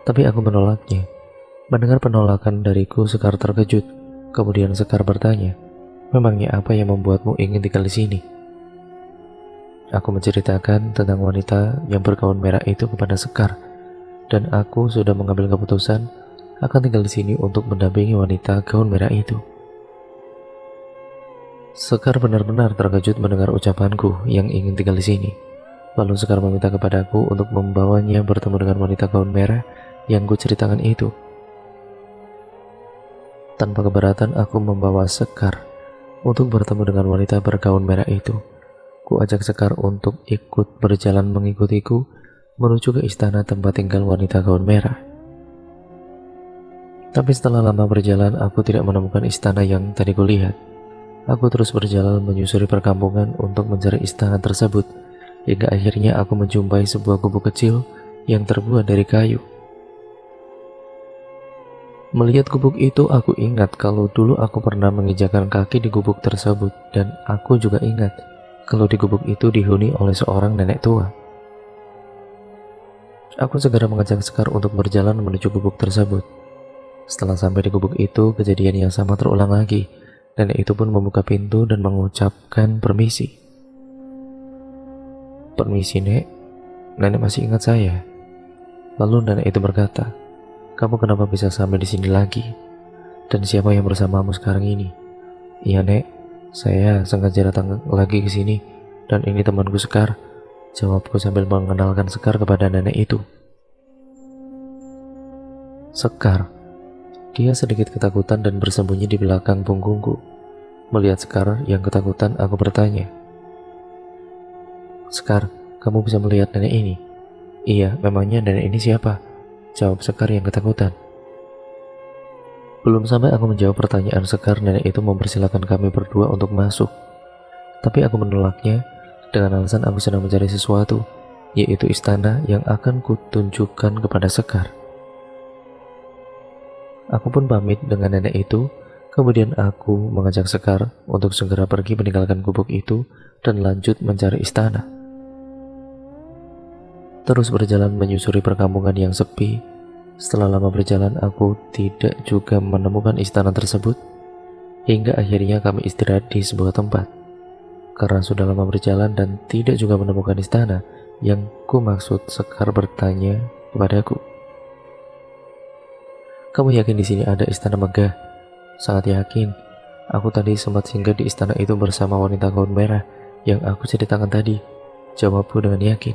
tapi aku menolaknya. Mendengar penolakan dariku, Sekar terkejut. Kemudian Sekar bertanya, "Memangnya apa yang membuatmu ingin tinggal di sini?" Aku menceritakan tentang wanita yang bergaun merah itu kepada Sekar, dan aku sudah mengambil keputusan akan tinggal di sini untuk mendampingi wanita gaun merah itu. Sekar benar-benar terkejut mendengar ucapanku yang ingin tinggal di sini. Lalu Sekar meminta kepadaku untuk membawanya bertemu dengan wanita gaun merah yang kuceritakan itu. Tanpa keberatan aku membawa Sekar untuk bertemu dengan wanita bergaun merah itu. Ku ajak Sekar untuk ikut berjalan mengikutiku menuju ke istana tempat tinggal wanita gaun merah. Tapi setelah lama berjalan, aku tidak menemukan istana yang tadi kulihat. Aku terus berjalan menyusuri perkampungan untuk mencari istana tersebut, hingga akhirnya aku menjumpai sebuah gubuk kecil yang terbuat dari kayu. Melihat gubuk itu, aku ingat kalau dulu aku pernah menginjakkan kaki di gubuk tersebut, dan aku juga ingat kalau di gubuk itu dihuni oleh seorang nenek tua. Aku segera mengajak Sekar untuk berjalan menuju gubuk tersebut. Setelah sampai di gubuk itu, kejadian yang sama terulang lagi. Nenek itu pun membuka pintu dan mengucapkan permisi. "Permisi, Nek. Nenek masih ingat saya." Lalu nenek itu berkata, "Kamu kenapa bisa sampai di sini lagi? Dan siapa yang bersamamu sekarang ini?" "Iya, Nek. Saya sengaja datang lagi ke sini, dan ini temanku Sekar," jawabku sambil mengenalkan Sekar kepada nenek itu. Sekar. Dia sedikit ketakutan dan bersembunyi di belakang punggungku. Melihat Sekar yang ketakutan, aku bertanya, "Sekar, kamu bisa melihat nenek ini?" "Iya, memangnya nenek ini siapa?" jawab Sekar yang ketakutan. Belum sampai aku menjawab pertanyaan Sekar, nenek itu mempersilahkan kami berdua untuk masuk. Tapi aku menolaknya dengan alasan aku sedang mencari sesuatu, yaitu istana yang akan kutunjukkan kepada Sekar. Aku pun pamit dengan nenek itu, kemudian aku mengajak Sekar untuk segera pergi meninggalkan gubuk itu dan lanjut mencari istana. Terus berjalan menyusuri perkampungan yang sepi. Setelah lama berjalan, aku tidak juga menemukan istana tersebut, hingga akhirnya kami istirahat di sebuah tempat. Karena sudah lama berjalan dan tidak juga menemukan istana yang ku maksud, Sekar bertanya kepadaku, "Kamu yakin di sini ada istana megah?" "Sangat yakin. Aku tadi sempat singgah di istana itu bersama wanita gaun merah yang aku ceritakan tadi," jawabku dengan yakin.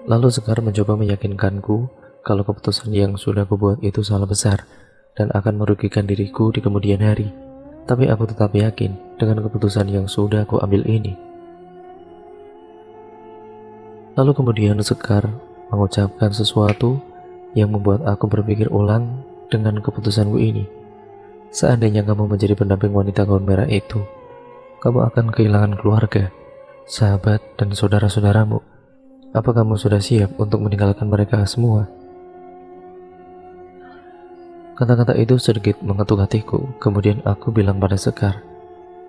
Lalu Sekar mencoba meyakinkanku kalau keputusan yang sudah kubuat itu salah besar dan akan merugikan diriku di kemudian hari. Tapi aku tetap yakin dengan keputusan yang sudah aku ambil ini. Lalu kemudian Sekar mengucapkan sesuatu yang membuat aku berpikir ulang dengan keputusanku ini. "Seandainya kamu menjadi pendamping wanita gaun merah itu, kamu akan kehilangan keluarga, sahabat, dan saudara-saudaramu. Apa kamu sudah siap untuk meninggalkan mereka semua?" Kata-kata itu sedikit mengetuk hatiku. Kemudian aku bilang pada Sekar,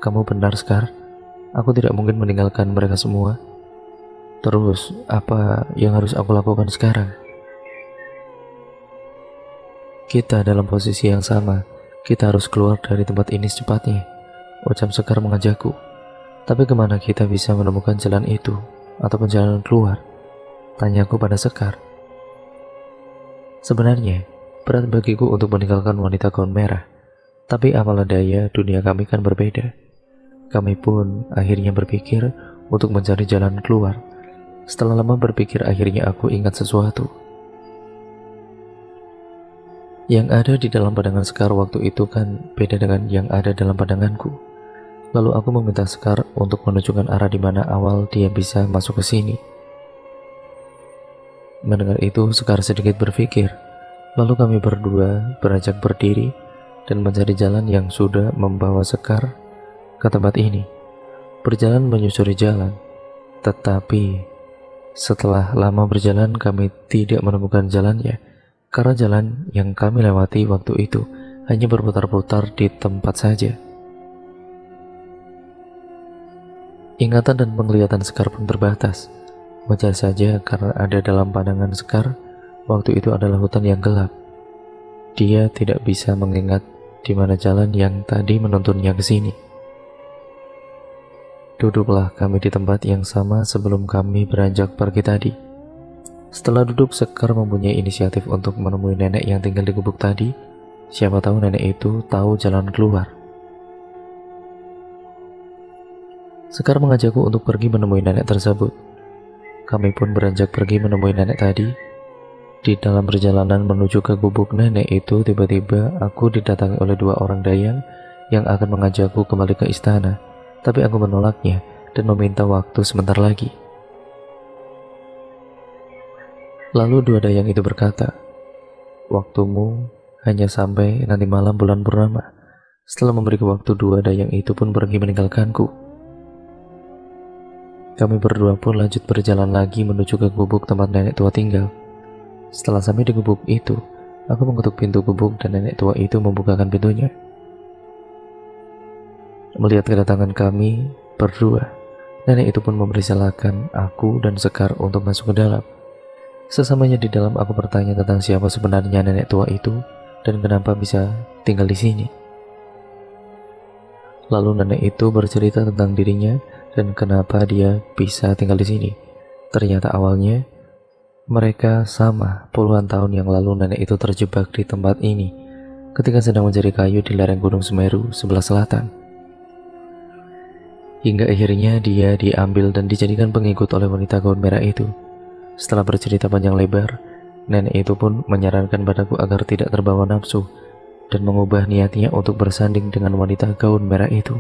"Kamu benar, Sekar. Aku tidak mungkin meninggalkan mereka semua. Terus, apa yang harus aku lakukan sekarang?" "Kita dalam posisi yang sama. Kita harus keluar dari tempat ini secepatnya," ucap Sekar mengajakku. "Tapi kemana kita bisa menemukan jalan itu, ataupun jalan keluar?" tanyaku pada Sekar. Sebenarnya, berat bagiku untuk meninggalkan wanita gaun merah. Tapi apalah daya, dunia kami kan berbeda. Kami pun akhirnya berpikir untuk mencari jalan keluar. Setelah lama berpikir, akhirnya aku ingat sesuatu. Yang ada di dalam pandangan Sekar waktu itu kan beda dengan yang ada dalam pandanganku. Lalu aku meminta Sekar untuk menunjukkan arah di mana awal dia bisa masuk ke sini. Mendengar itu, Sekar sedikit berpikir. Lalu kami berdua beranjak berdiri dan mencari jalan yang sudah membawa Sekar ke tempat ini. Berjalan menyusuri jalan, tetapi setelah lama berjalan kami tidak menemukan jalannya, karena jalan yang kami lewati waktu itu hanya berputar-putar di tempat saja. Ingatan dan penglihatan Sekar pun terbatas. Wajar saja karena ada dalam pandangan Sekar waktu itu adalah hutan yang gelap. Dia tidak bisa mengingat di mana jalan yang tadi menuntunnya ke sini. Duduklah kami di tempat yang sama sebelum kami beranjak pergi tadi. Setelah duduk, Sekar mempunyai inisiatif untuk menemui nenek yang tinggal di gubuk tadi. Siapa tahu nenek itu tahu jalan keluar. Sekar mengajakku untuk pergi menemui nenek tersebut. Kami pun beranjak pergi menemui nenek tadi. Di dalam perjalanan menuju ke gubuk nenek itu, tiba-tiba aku didatangi oleh dua orang dayang yang akan mengajakku kembali ke istana. Tapi aku menolaknya dan meminta waktu sebentar lagi. Lalu dua dayang itu berkata, "Waktumu hanya sampai nanti malam bulan purnama." Setelah memberiku waktu, dua dayang itu pun pergi meninggalkanku. Kami berdua pun lanjut berjalan lagi menuju ke gubuk tempat nenek tua tinggal. Setelah sampai di gubuk itu, aku mengetuk pintu gubuk dan nenek tua itu membukakan pintunya. Melihat kedatangan kami berdua, nenek itu pun mempersilahkan aku dan Sekar untuk masuk ke dalam. Sesamanya di dalam, aku bertanya tentang siapa sebenarnya nenek tua itu dan kenapa bisa tinggal di sini. Lalu nenek itu bercerita tentang dirinya dan kenapa dia bisa tinggal di sini. Ternyata awalnya mereka sama puluhan tahun yang lalu nenek itu terjebak di tempat ini ketika sedang mencari kayu di lereng Gunung Semeru sebelah selatan. Hingga akhirnya dia diambil dan dijadikan pengikut oleh wanita gaun merah itu. Setelah bercerita panjang lebar, nenek itu pun menyarankan padaku agar tidak terbawa nafsu dan mengubah niatnya untuk bersanding dengan wanita gaun merah itu.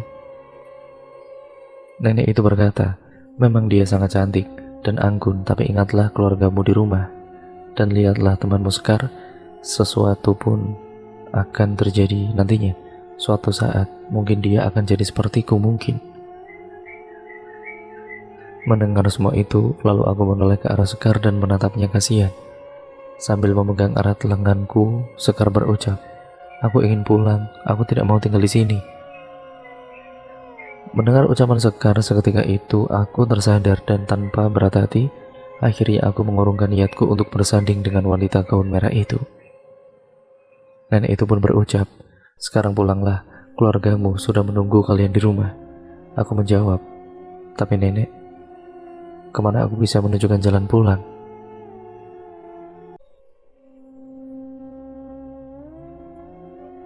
Nenek itu berkata, memang dia sangat cantik dan anggun, tapi ingatlah keluargamu di rumah. Dan lihatlah temanmu Sekar, sesuatu pun akan terjadi nantinya. Suatu saat, mungkin dia akan jadi sepertiku mungkin. Mendengar semua itu, lalu aku menoleh ke arah Sekar dan menatapnya kasihan. Sambil memegang erat lenganku, Sekar berucap, aku ingin pulang, aku tidak mau tinggal di sini. Mendengar ucapan Sekar seketika itu, aku tersadar dan tanpa berat hati, akhirnya aku mengurungkan niatku untuk bersanding dengan wanita gaun merah itu. Nenek itu pun berucap, sekarang pulanglah, keluargamu sudah menunggu kalian di rumah. Aku menjawab, tapi nenek, kemana aku bisa menunjukkan jalan pulang?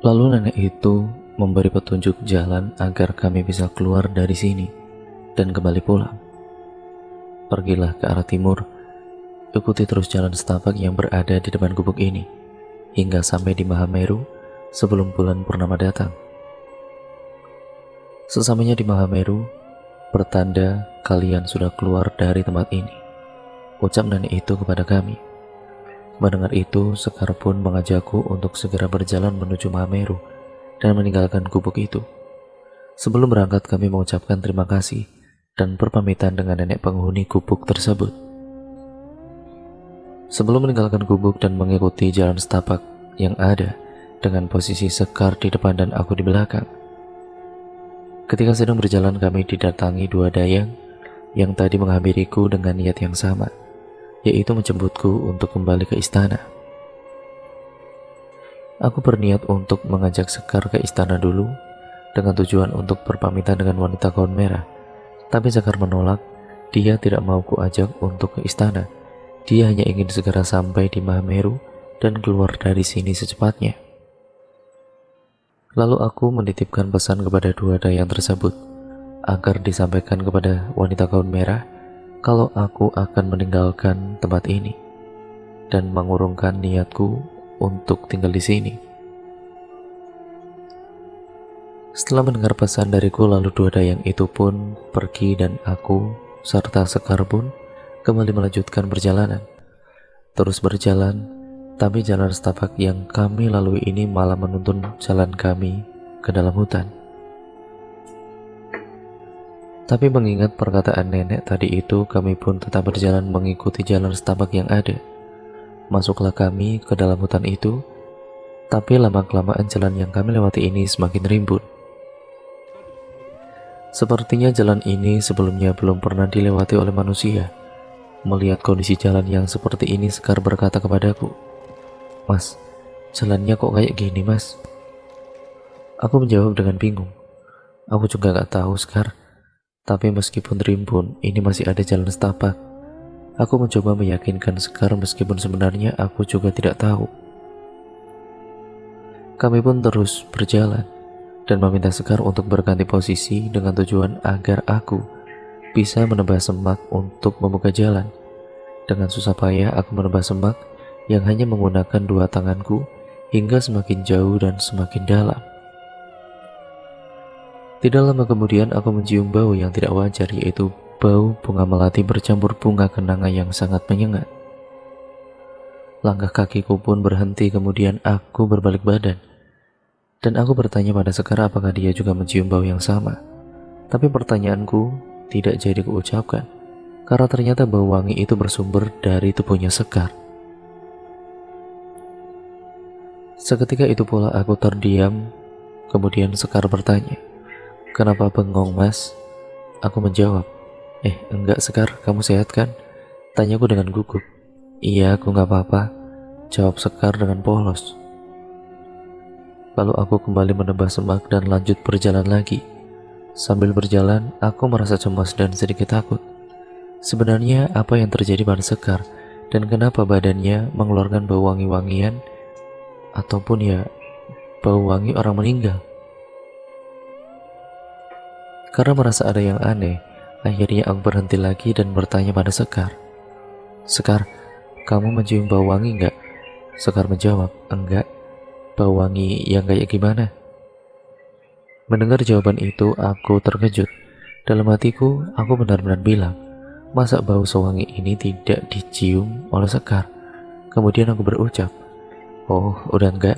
Lalu nenek itu memberi petunjuk jalan agar kami bisa keluar dari sini dan kembali pulang. Pergilah ke arah timur, ikuti terus jalan setapak yang berada di depan gubuk ini, hingga sampai di Mahameru sebelum bulan purnama datang. Sesampainya di Mahameru, pertanda kalian sudah keluar dari tempat ini, ucap nenek itu kepada kami. Mendengar itu, Sekar pun mengajakku untuk segera berjalan menuju Mahameru dan meninggalkan gubuk itu. Sebelum berangkat, kami mengucapkan terima kasih dan berpamitan dengan nenek penghuni gubuk tersebut. Sebelum meninggalkan gubuk dan mengikuti jalan setapak yang ada dengan posisi Sekar di depan dan aku di belakang. Ketika sedang berjalan, kami didatangi dua dayang yang tadi menghampiriku dengan niat yang sama, yaitu menjemputku untuk kembali ke istana. Aku berniat untuk mengajak Sekar ke istana dulu dengan tujuan untuk berpamitan dengan wanita gaun merah. Tapi Sekar menolak, dia tidak mau kuajak untuk ke istana. Dia hanya ingin segera sampai di Mahameru dan keluar dari sini secepatnya. Lalu aku menitipkan pesan kepada dua dayang tersebut agar disampaikan kepada wanita gaun merah kalau aku akan meninggalkan tempat ini dan mengurungkan niatku untuk tinggal di sini. Setelah mendengar pesan dariku, lalu dua dayang itu pun pergi dan aku serta Sekar pun kembali melanjutkan perjalanan. Terus berjalan, tapi jalan setapak yang kami lalui ini malah menuntun jalan kami ke dalam hutan. Tapi mengingat perkataan nenek tadi itu, kami pun tetap berjalan mengikuti jalan setapak yang ada. Masuklah kami ke dalam hutan itu, tapi lama-kelamaan jalan yang kami lewati ini semakin rimbun. Sepertinya jalan ini sebelumnya belum pernah dilewati oleh manusia. Melihat kondisi jalan yang seperti ini, Sekar berkata kepadaku, "Mas, jalannya kok kayak gini, Mas?" Aku menjawab dengan bingung. Aku juga gak tahu, Sekar. Tapi meskipun rimbun, ini masih ada jalan setapak. Aku mencoba meyakinkan Sekar meskipun sebenarnya aku juga tidak tahu. Kami pun terus berjalan dan meminta Sekar untuk berganti posisi dengan tujuan agar aku bisa menebas semak untuk membuka jalan. Dengan susah payah aku menebas semak yang hanya menggunakan dua tanganku hingga semakin jauh dan semakin dalam. Tidak lama kemudian aku mencium bau yang tidak wajar, yaitu bau bunga melati bercampur bunga kenanga yang sangat menyengat. Langkah kakiku pun berhenti, kemudian aku berbalik badan dan aku bertanya pada Sekar apakah dia juga mencium bau yang sama. Tapi pertanyaanku tidak jadi kuucapkan karena ternyata bau wangi itu bersumber dari tubuhnya Sekar. Seketika itu pula aku terdiam, kemudian Sekar bertanya, "Kenapa bengong, Mas?" Aku menjawab, enggak Sekar, kamu sehat kan?" Tanyaku dengan gugup. "Iya, aku gak apa-apa," jawab Sekar dengan polos. Lalu aku kembali menebas semak dan lanjut berjalan lagi. Sambil berjalan, aku merasa cemas dan sedikit takut. Sebenarnya apa yang terjadi pada Sekar dan kenapa badannya mengeluarkan bau wangi-wangian ataupun bau wangi orang meninggal? Karena merasa ada yang aneh, akhirnya aku berhenti lagi dan bertanya pada Sekar, "Sekar, kamu mencium bau wangi enggak?" Sekar menjawab, "Enggak." "Bau wangi yang kayak gimana?" Mendengar jawaban itu, aku terkejut Dalam hatiku, aku benar-benar bilang, masa bau sewangi ini tidak dicium oleh Sekar? Kemudian aku berucap, oh udah enggak,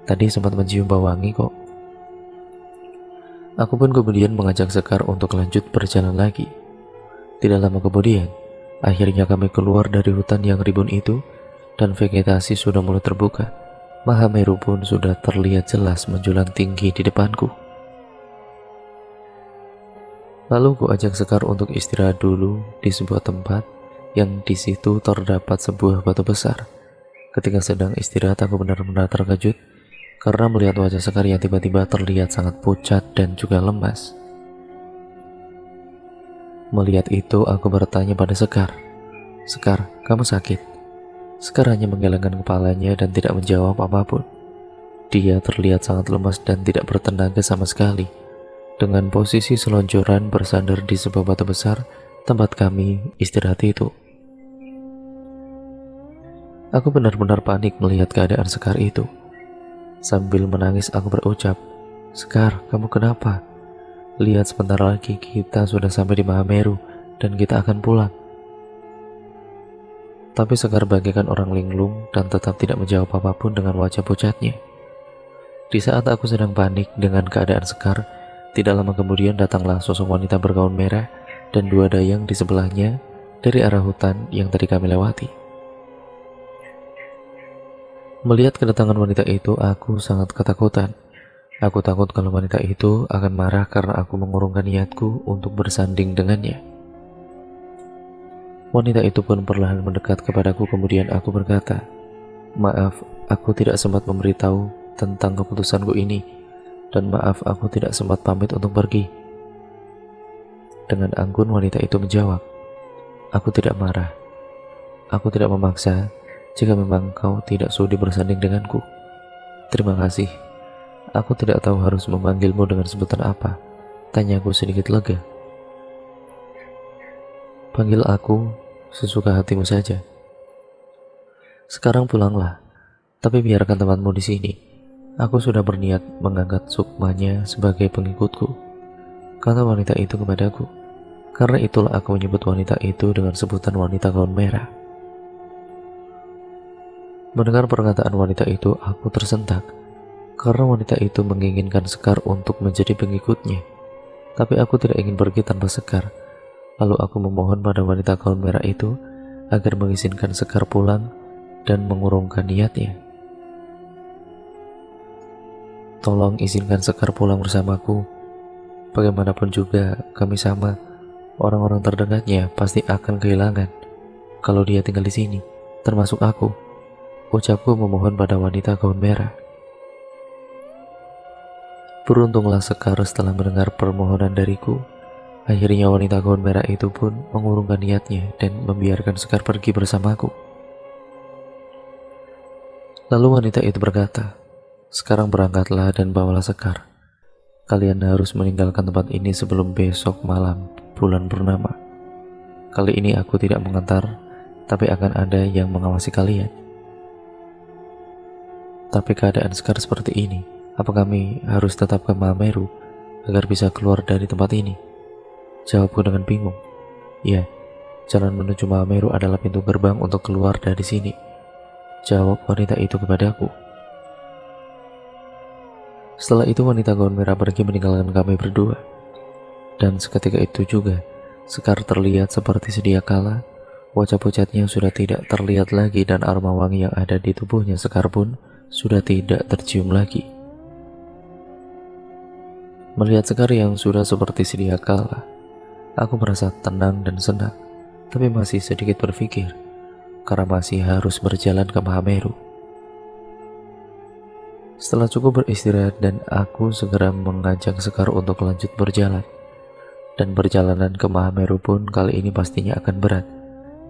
tadi sempat mencium bau wangi kok. Aku pun kemudian mengajak Sekar untuk lanjut berjalan lagi. Tidak lama kemudian, akhirnya kami keluar dari hutan yang rimbun itu dan vegetasi sudah mulai terbuka. Mahameru pun sudah terlihat jelas menjulang tinggi di depanku. Lalu ku ajak Sekar untuk istirahat dulu di sebuah tempat yang di situ terdapat sebuah batu besar. Ketika sedang istirahat, aku benar-benar terkejut karena melihat wajah Sekar yang tiba-tiba terlihat sangat pucat dan juga lemas. Melihat itu, aku bertanya pada Sekar, "Sekar, kamu sakit?" Sekar hanya menggelengkan kepalanya dan tidak menjawab apapun. Dia terlihat sangat lemas dan tidak bertenaga sama sekali. Dengan posisi selonjoran bersandar di sebuah batu besar tempat kami istirahat itu. Aku benar-benar panik melihat keadaan Sekar itu. Sambil menangis aku berucap, "Sekar, kamu kenapa? Lihat sebentar lagi kita sudah sampai di Mahameru dan kita akan pulang." Tapi Sekar bagaikan orang linglung dan tetap tidak menjawab apapun dengan wajah pucatnya. Di saat aku sedang panik dengan keadaan Sekar, tidak lama kemudian datanglah sosok wanita bergaun merah dan dua dayang di sebelahnya dari arah hutan yang tadi kami lewati. Melihat kedatangan wanita itu, aku sangat ketakutan. Aku takut kalau wanita itu akan marah karena aku mengurungkan niatku untuk bersanding dengannya. Wanita itu pun perlahan mendekat kepadaku, kemudian aku berkata, "Maaf, aku tidak sempat memberitahu tentang keputusanku ini, dan maaf aku tidak sempat pamit untuk pergi." Dengan anggun wanita itu menjawab, "Aku tidak marah. Aku tidak memaksa jika memang kau tidak sudi bersanding denganku. Terima kasih. Aku tidak tahu harus memanggilmu dengan sebutan apa," tanyaku sedikit lega. "Panggil aku sesuka hatimu saja. Sekarang pulanglah, tapi biarkan tempatmu di sini. Aku sudah berniat mengangkat sukmanya sebagai pengikutku," kata wanita itu kepadaku. Karena itulah aku menyebut wanita itu dengan sebutan wanita gaun merah. Mendengar perkataan wanita itu, aku tersentak karena wanita itu menginginkan Sekar untuk menjadi pengikutnya. Tapi aku tidak ingin pergi tanpa Sekar. Lalu aku memohon pada wanita gaun merah itu agar mengizinkan Sekar pulang dan mengurungkan niatnya. "Tolong izinkan Sekar pulang bersamaku. Bagaimanapun juga kami sama. Orang-orang terdekatnya pasti akan kehilangan kalau dia tinggal di sini, termasuk aku," ucapku memohon pada wanita gaun merah. Beruntunglah Sekar setelah mendengar permohonan dariku. Akhirnya wanita gaun merah itu pun mengurungkan niatnya dan membiarkan Sekar pergi bersamaku. Lalu wanita itu berkata, "Sekarang berangkatlah dan bawalah Sekar. Kalian harus meninggalkan tempat ini sebelum besok malam bulan purnama. Kali ini aku tidak mengantar, tapi akan ada yang mengawasi kalian." "Tapi keadaan Sekar seperti ini, apa kami harus tetap ke Mahameru agar bisa keluar dari tempat ini?" jawabku dengan bingung. "Ya, jalan menuju Mahameru adalah pintu gerbang untuk keluar dari sini," jawab wanita itu kepadaku. Setelah itu wanita gaun merah pergi meninggalkan kami berdua. Dan seketika itu juga, Sekar terlihat seperti sedia kala. Wajah pucatnya sudah tidak terlihat lagi dan aroma wangi yang ada di tubuhnya Sekar pun sudah tidak tercium lagi. Melihat Sekar yang sudah seperti sedia kala, aku merasa tenang dan senang, tapi masih sedikit berpikir, karena masih harus berjalan ke Mahameru. Setelah cukup beristirahat dan aku segera mengajak Sekar untuk lanjut berjalan. Dan perjalanan ke Mahameru pun kali ini pastinya akan berat,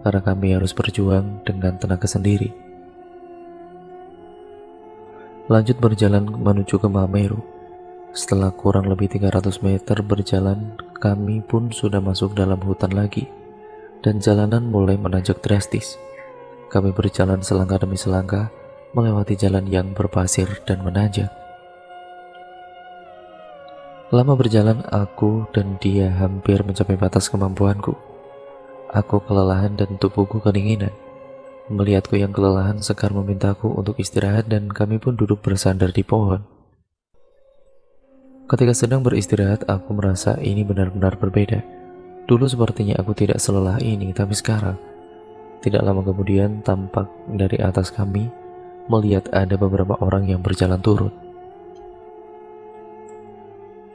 karena kami harus berjuang dengan tenaga sendiri. Lanjut berjalan menuju ke Mahameru. Setelah kurang lebih 300 meter berjalan, kami pun sudah masuk dalam hutan lagi, dan jalanan mulai menanjak drastis. Kami berjalan selangkah demi selangkah, melewati jalan yang berpasir dan menanjak. Lama berjalan, aku dan dia hampir mencapai batas kemampuanku. Aku kelelahan dan tubuhku kedinginan. Melihatku yang kelelahan, Sekar memintaku untuk istirahat dan kami pun duduk bersandar di pohon. Ketika sedang beristirahat, aku merasa ini benar-benar berbeda. Dulu sepertinya aku tidak selelah ini, tapi sekarang, tidak lama kemudian, tampak dari atas kami melihat ada beberapa orang yang berjalan turun.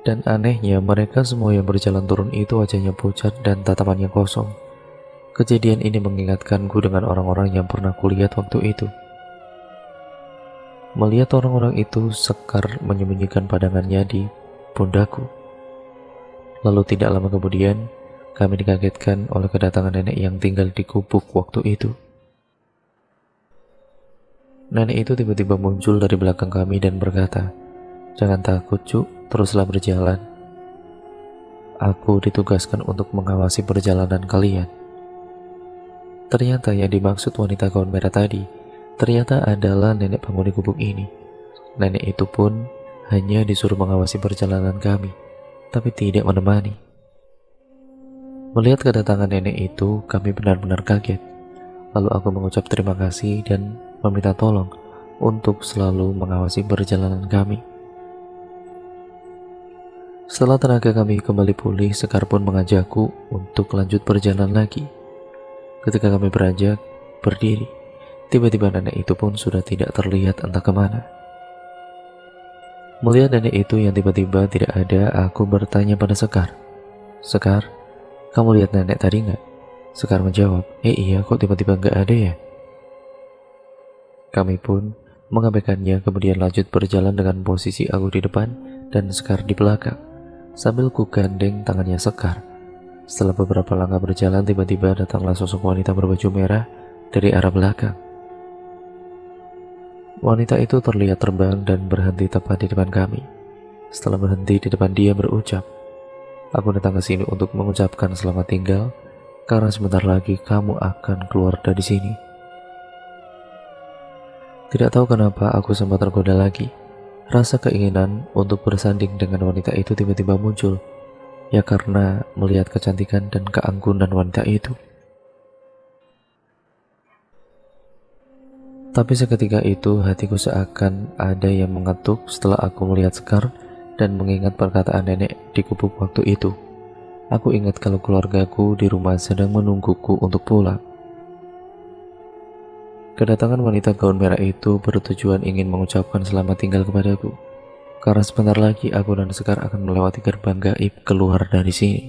Dan anehnya, mereka semua yang berjalan turun itu wajahnya pucat dan tatapannya kosong. Kejadian ini mengingatkanku dengan orang-orang yang pernah kulihat waktu itu. Melihat orang-orang itu, Sekar menyembunyikan pandangannya di pundakku. Lalu tidak lama kemudian, kami dikagetkan oleh kedatangan nenek yang tinggal di gubuk waktu itu. Nenek itu tiba-tiba muncul dari belakang kami dan berkata, "Jangan takut, Cuk, teruslah berjalan. Aku ditugaskan untuk mengawasi perjalanan kalian." Ternyata yang dimaksud wanita gaun merah tadi, ternyata adalah nenek penghuni gubuk ini. Nenek itu pun hanya disuruh mengawasi perjalanan kami, tapi tidak menemani. Melihat kedatangan nenek itu, kami benar-benar kaget. Lalu aku mengucap terima kasih dan meminta tolong untuk selalu mengawasi perjalanan kami. Setelah tenaga kami kembali pulih, Sekar pun mengajakku untuk lanjut perjalanan lagi. Ketika kami beranjak berdiri, tiba-tiba nenek itu pun sudah tidak terlihat entah kemana. Melihat nenek itu yang tiba-tiba tidak ada, aku bertanya pada Sekar, "Sekar, kamu lihat nenek tadi nggak?" Sekar menjawab, Iya, kok tiba-tiba nggak ada ya?" Kami pun mengabaikannya, kemudian lanjut berjalan dengan posisi aku di depan dan Sekar di belakang, sambil ku gandeng tangannya Sekar. Setelah beberapa langkah berjalan, tiba-tiba datanglah sosok wanita berbaju merah dari arah belakang. Wanita itu terlihat terbang dan berhenti tepat di depan kami. Setelah berhenti di depan dia, berucap, "Aku datang ke sini untuk mengucapkan selamat tinggal, karena sebentar lagi kamu akan keluar dari sini." Tidak tahu kenapa aku sempat tergoda lagi. Rasa keinginan untuk bersanding dengan wanita itu tiba-tiba muncul. Ya karena melihat kecantikan dan keanggunan wanita itu. Tapi seketika itu hatiku seakan ada yang mengetuk setelah aku melihat Sekar dan mengingat perkataan nenek di gubuk waktu itu. Aku ingat kalau keluargaku di rumah sedang menungguku untuk pulang. Kedatangan wanita gaun merah itu bertujuan ingin mengucapkan selamat tinggal kepadaku. Karena sebentar lagi aku dan Sekar akan melewati gerbang gaib keluar dari sini.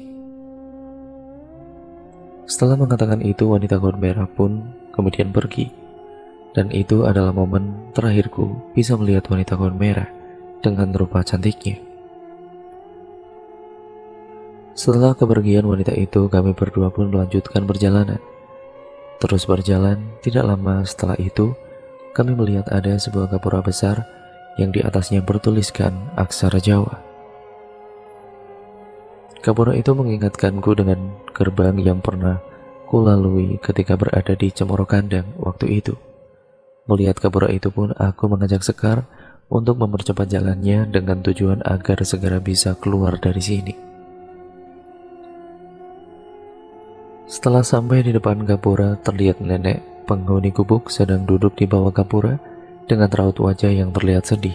Setelah mengatakan itu, wanita gaun merah pun kemudian pergi. Dan itu adalah momen terakhirku bisa melihat wanita gaun merah dengan rupa cantiknya. Setelah kepergian wanita itu, kami berdua pun melanjutkan perjalanan. Terus berjalan, tidak lama setelah itu, kami melihat ada sebuah gapura besar yang di atasnya bertuliskan aksara Jawa. Gapura itu mengingatkanku dengan gerbang yang pernah kulalui ketika berada di Cemoro Kandang waktu itu. Melihat gapura itu pun aku mengajak Sekar untuk mempercepat jalannya dengan tujuan agar segera bisa keluar dari sini. Setelah sampai di depan gapura, terlihat nenek penghuni gubuk sedang duduk di bawah gapura dengan raut wajah yang terlihat sedih.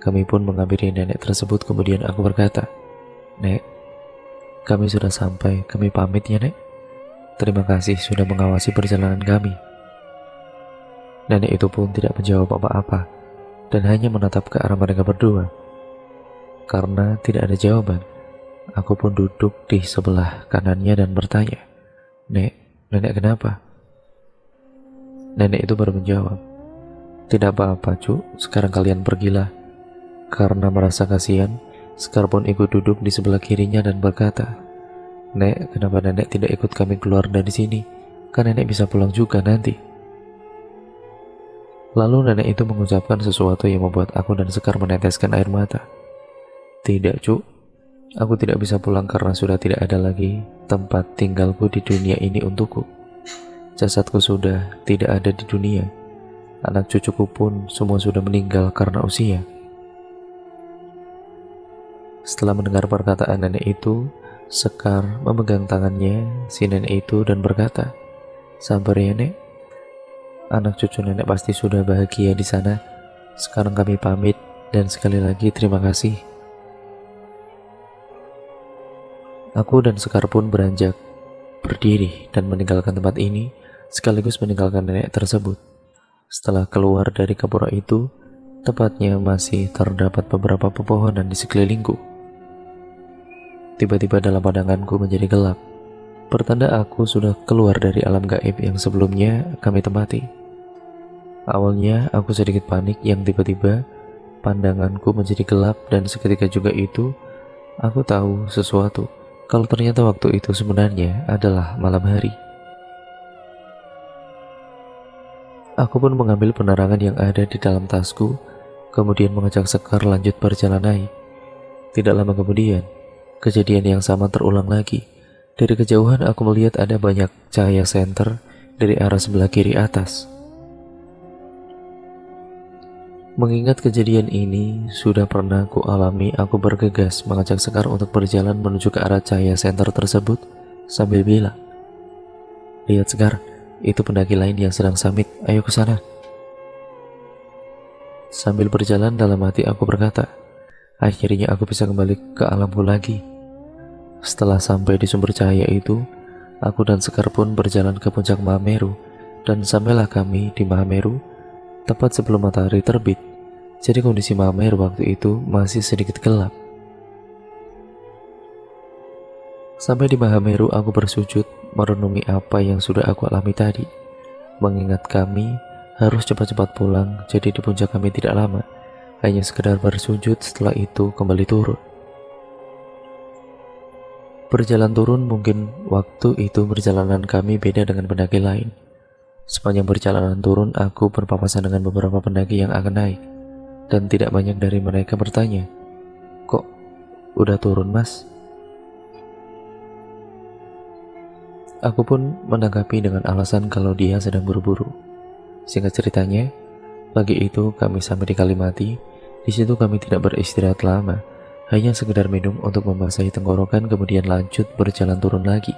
Kami pun menghampiri nenek tersebut, kemudian aku berkata, "Nek, kami sudah sampai, kami pamit ya, Nek. Terima kasih sudah mengawasi perjalanan kami." Nenek itu pun tidak menjawab apa-apa dan hanya menatap ke arah mereka berdua. Karena tidak ada jawaban, aku pun duduk di sebelah kanannya dan bertanya, "Nek, nenek kenapa?" Nenek itu baru menjawab, "Tidak apa-apa, Cuk, sekarang kalian pergilah." Karena merasa kasihan, Sekar pun ikut duduk di sebelah kirinya dan berkata, "Nek, kenapa nenek tidak ikut kami keluar dari sini? Kan nenek bisa pulang juga nanti." Lalu nenek itu mengucapkan sesuatu yang membuat aku dan Sekar meneteskan air mata. "Tidak, Cuk, aku tidak bisa pulang karena sudah tidak ada lagi tempat tinggalku di dunia ini untukku. Jasadku sudah tidak ada di dunia. Anak cucuku pun semua sudah meninggal karena usia." Setelah mendengar perkataan nenek itu, Sekar memegang tangannya si nenek itu dan berkata, "Sabar ya, Nek. Anak cucu nenek pasti sudah bahagia di sana. Sekarang kami pamit dan sekali lagi terima kasih." Aku dan Sekar pun beranjak berdiri dan meninggalkan tempat ini, sekaligus meninggalkan nenek tersebut. Setelah keluar dari gapura itu, tepatnya masih terdapat beberapa pepohonan di sekelilingku. Tiba-tiba dalam pandanganku menjadi gelap, pertanda aku sudah keluar dari alam gaib yang sebelumnya kami tempati. Awalnya aku sedikit panik yang tiba-tiba pandanganku menjadi gelap, dan seketika juga itu aku tahu sesuatu, kalau ternyata waktu itu sebenarnya adalah malam hari. Aku pun mengambil penerangan yang ada di dalam tasku, kemudian mengajak Sekar lanjut berjalan naik. Tidak lama kemudian, kejadian yang sama terulang lagi. Dari kejauhan aku melihat ada banyak cahaya senter dari arah sebelah kiri atas. Mengingat kejadian ini sudah pernah aku alami, aku bergegas mengajak Sekar untuk berjalan menuju ke arah cahaya senter tersebut sambil bilang, "Lihat Sekar, itu pendaki lain yang sedang summit, ayo ke sana." Sambil berjalan dalam hati aku berkata, akhirnya aku bisa kembali ke alamku lagi. Setelah sampai di sumber cahaya itu, aku dan Sekar pun berjalan ke puncak Mahameru, dan sampailah kami di Mahameru tepat sebelum matahari terbit. Jadi kondisi Mahameru waktu itu masih sedikit gelap. Sampai di Mahameru, aku bersujud merenungi apa yang sudah aku alami tadi. Mengingat kami harus cepat-cepat pulang, jadi di puncak kami tidak lama, hanya sekedar bersujud, setelah itu kembali turun. Berjalan turun, mungkin waktu itu perjalanan kami beda dengan pendaki lain. Sepanjang perjalanan turun, aku berpapasan dengan beberapa pendaki yang akan naik, dan tidak banyak dari mereka bertanya, "Kok udah turun, Mas?" Aku pun menanggapi dengan alasan kalau dia sedang buru-buru. Singkat ceritanya, pagi itu kami sampai di Kalimati. Di situ kami tidak beristirahat lama, hanya sekedar minum untuk membasahi tenggorokan, kemudian lanjut berjalan turun lagi.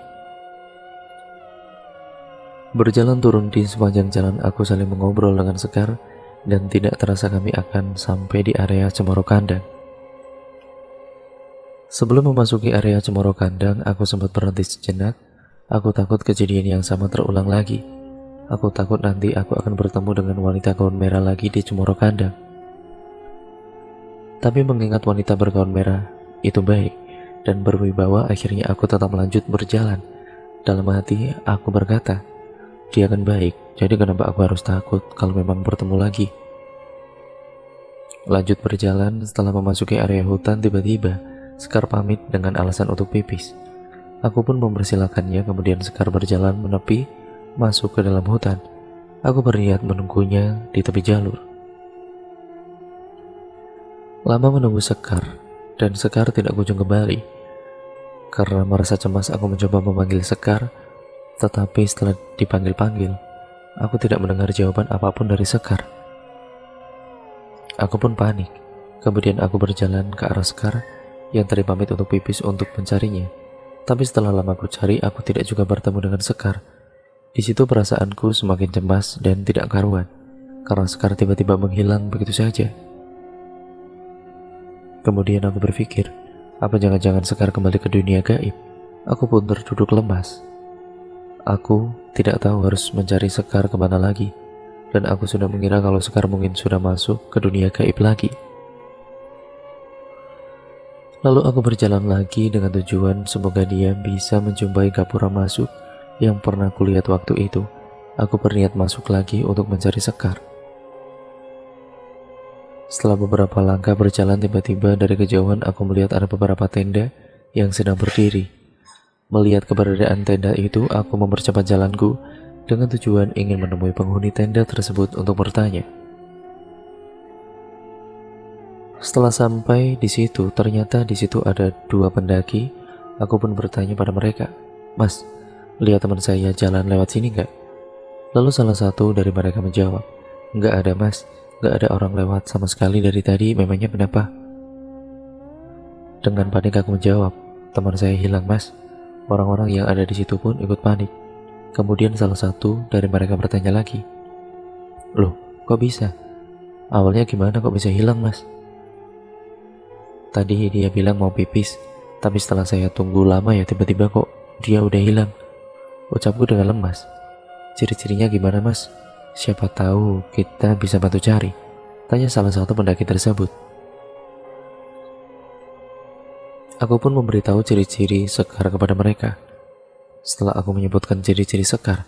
Berjalan turun di sepanjang jalan, aku saling mengobrol dengan Sekar, dan tidak terasa kami akan sampai di area Cemoro Kandang. Sebelum memasuki area Cemoro Kandang, aku sempat berhenti sejenak. Aku takut kejadian yang sama terulang lagi. Aku takut nanti aku akan bertemu dengan wanita gaun merah lagi di Cemoro Kandang. Tapi mengingat wanita bergaun merah itu baik dan berwibawa, akhirnya aku tetap lanjut berjalan. Dalam hati aku berkata, dia kan baik, jadi kenapa aku harus takut kalau memang bertemu lagi. Lanjut berjalan, setelah memasuki area hutan, tiba-tiba Sekar pamit dengan alasan untuk pipis. Aku pun mempersilahkannya, kemudian Sekar berjalan menepi masuk ke dalam hutan. Aku berniat menunggunya di tepi jalur. Lama menunggu Sekar, dan Sekar tidak kunjung kembali. Karena merasa cemas, aku mencoba memanggil Sekar, tetapi setelah dipanggil-panggil, aku tidak mendengar jawaban apapun dari Sekar. Aku pun panik. Kemudian aku berjalan ke arah Sekar yang tadi pamit untuk pipis untuk mencarinya. Tapi setelah lama aku cari, aku tidak juga bertemu dengan Sekar. Di situ perasaanku semakin cemas dan tidak karuan, karena Sekar tiba-tiba menghilang begitu saja. Kemudian aku berpikir, apa jangan-jangan Sekar kembali ke dunia gaib? Aku pun terduduk lemas. Aku tidak tahu harus mencari Sekar kemana lagi, dan aku sudah mengira kalau Sekar mungkin sudah masuk ke dunia gaib lagi. Lalu aku berjalan lagi dengan tujuan semoga dia bisa menjumpai gapura masuk yang pernah kulihat waktu itu. Aku berniat masuk lagi untuk mencari Sekar. Setelah beberapa langkah berjalan, tiba-tiba dari kejauhan aku melihat ada beberapa tenda yang sedang berdiri. Melihat keberadaan tenda itu, aku mempercepat jalanku dengan tujuan ingin menemui penghuni tenda tersebut untuk bertanya. Setelah sampai di situ, ternyata di situ ada dua pendaki. Aku pun bertanya pada mereka, "Mas, lihat teman saya jalan lewat sini nggak?" Lalu salah satu dari mereka menjawab, "Nggak ada Mas, nggak ada orang lewat sama sekali dari tadi, memangnya kenapa?" Dengan panik aku menjawab, "Teman saya hilang, Mas." Orang-orang yang ada di situ pun ikut panik. Kemudian salah satu dari mereka bertanya lagi, "Loh, kok bisa? Awalnya gimana kok bisa hilang, Mas?" "Tadi dia bilang mau pipis, tapi setelah saya tunggu lama ya tiba-tiba kok dia udah hilang," ucapku dengan lemas. "Ciri-cirinya gimana, Mas? Siapa tahu kita bisa bantu cari," tanya salah satu pendaki tersebut. Aku pun memberitahu ciri-ciri Sekar kepada mereka. Setelah aku menyebutkan ciri-ciri Sekar,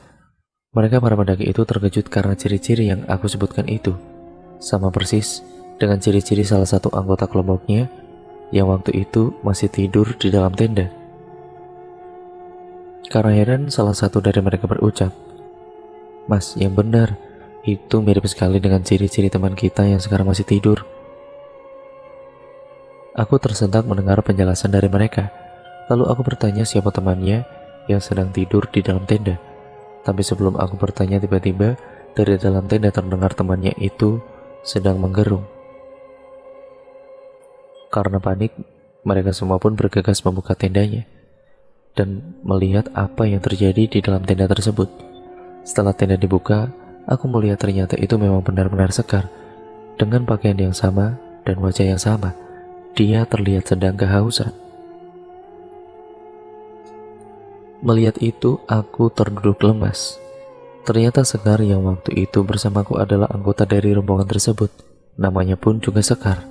mereka para pendaki itu terkejut karena ciri-ciri yang aku sebutkan itu sama persis dengan ciri-ciri salah satu anggota kelompoknya yang waktu itu masih tidur di dalam tenda. Karena heran, salah satu dari mereka berucap, "Mas, yang benar, itu mirip sekali dengan ciri-ciri teman kita yang sekarang masih tidur." Aku tersentak mendengar penjelasan dari mereka. Lalu aku bertanya siapa temannya yang sedang tidur di dalam tenda. Tapi sebelum aku bertanya, tiba-tiba dari dalam tenda terdengar temannya itu sedang menggerung. Karena panik, mereka semua pun bergegas membuka tendanya dan melihat apa yang terjadi di dalam tenda tersebut. Setelah tenda dibuka, aku melihat ternyata itu memang benar-benar Sekar. Dengan pakaian yang sama dan wajah yang sama, dia terlihat sedang kehausan. Melihat itu, aku terduduk lemas. Ternyata Sekar yang waktu itu bersamaku adalah anggota dari rombongan tersebut. Namanya pun juga Sekar.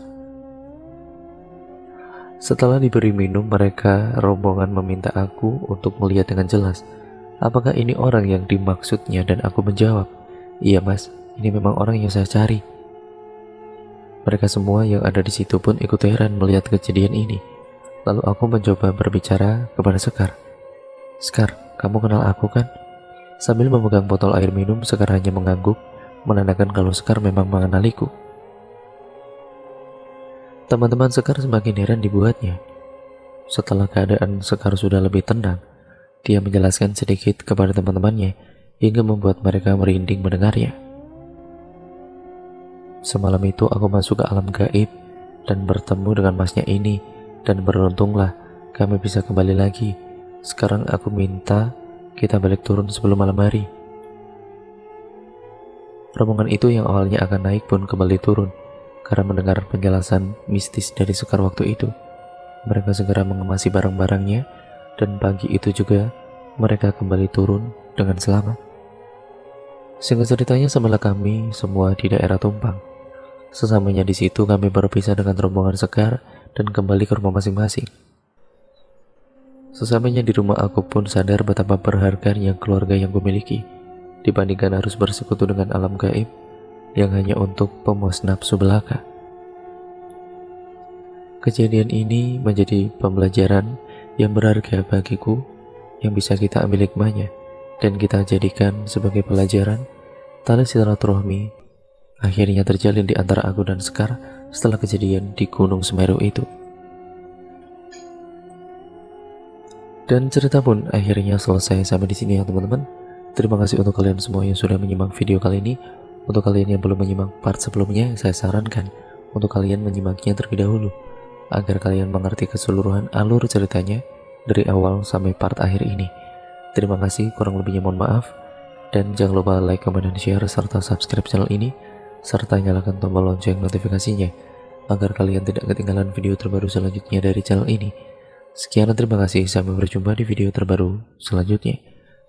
Setelah diberi minum, mereka rombongan meminta aku untuk melihat dengan jelas apakah ini orang yang dimaksudnya, dan aku menjawab, "Iya, Mas, ini memang orang yang saya cari." Mereka semua yang ada di situ pun ikut heran melihat kejadian ini. Lalu aku mencoba berbicara kepada Sekar. "Sekar, kamu kenal aku kan?" Sambil memegang botol air minum, Sekar hanya mengangguk, menandakan kalau Sekar memang mengenaliku. Teman-teman Sekar semakin heran dibuatnya. Setelah keadaan Sekar sudah lebih tenang, dia menjelaskan sedikit kepada teman-temannya hingga membuat mereka merinding mendengarnya. "Semalam itu aku masuk ke alam gaib dan bertemu dengan masnya ini, dan beruntunglah kami bisa kembali lagi. Sekarang aku minta kita balik turun sebelum malam hari." Rombongan itu yang awalnya akan naik pun kembali turun karena mendengar penjelasan mistis dari Sekar waktu itu. Mereka segera mengemasi barang-barangnya, dan pagi itu juga mereka kembali turun dengan selamat. Singkat ceritanya, sampailah kami semua di daerah Tumpang. Sesamanya di situ kami berpisah dengan rombongan Sekar dan kembali ke rumah masing-masing. Sesampainya di rumah, aku pun sadar betapa berharganya keluarga yang kumiliki dibandingkan harus bersekutu dengan alam gaib yang hanya untuk pemuas nafsu belaka. Kejadian ini menjadi pembelajaran yang berharga bagiku yang bisa kita ambil hikmahnya dan kita jadikan sebagai pelajaran. Tali silaturahmi akhirnya terjalin di antara aku dan Sekar setelah kejadian di Gunung Semeru itu. Dan cerita pun akhirnya selesai sampai di sini ya teman-teman. Terima kasih untuk kalian semua yang sudah menyimak video kali ini. Untuk kalian yang belum menyimak part sebelumnya, saya sarankan untuk kalian menyimaknya terlebih dahulu agar kalian mengerti keseluruhan alur ceritanya dari awal sampai part akhir ini. Terima kasih, kurang lebihnya mohon maaf. Dan jangan lupa like, comment, dan share serta subscribe channel ini, serta nyalakan tombol lonceng notifikasinya agar kalian tidak ketinggalan video terbaru selanjutnya dari channel ini. Sekian dan terima kasih, sampai berjumpa di video terbaru selanjutnya.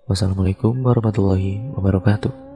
Wassalamualaikum warahmatullahi wabarakatuh.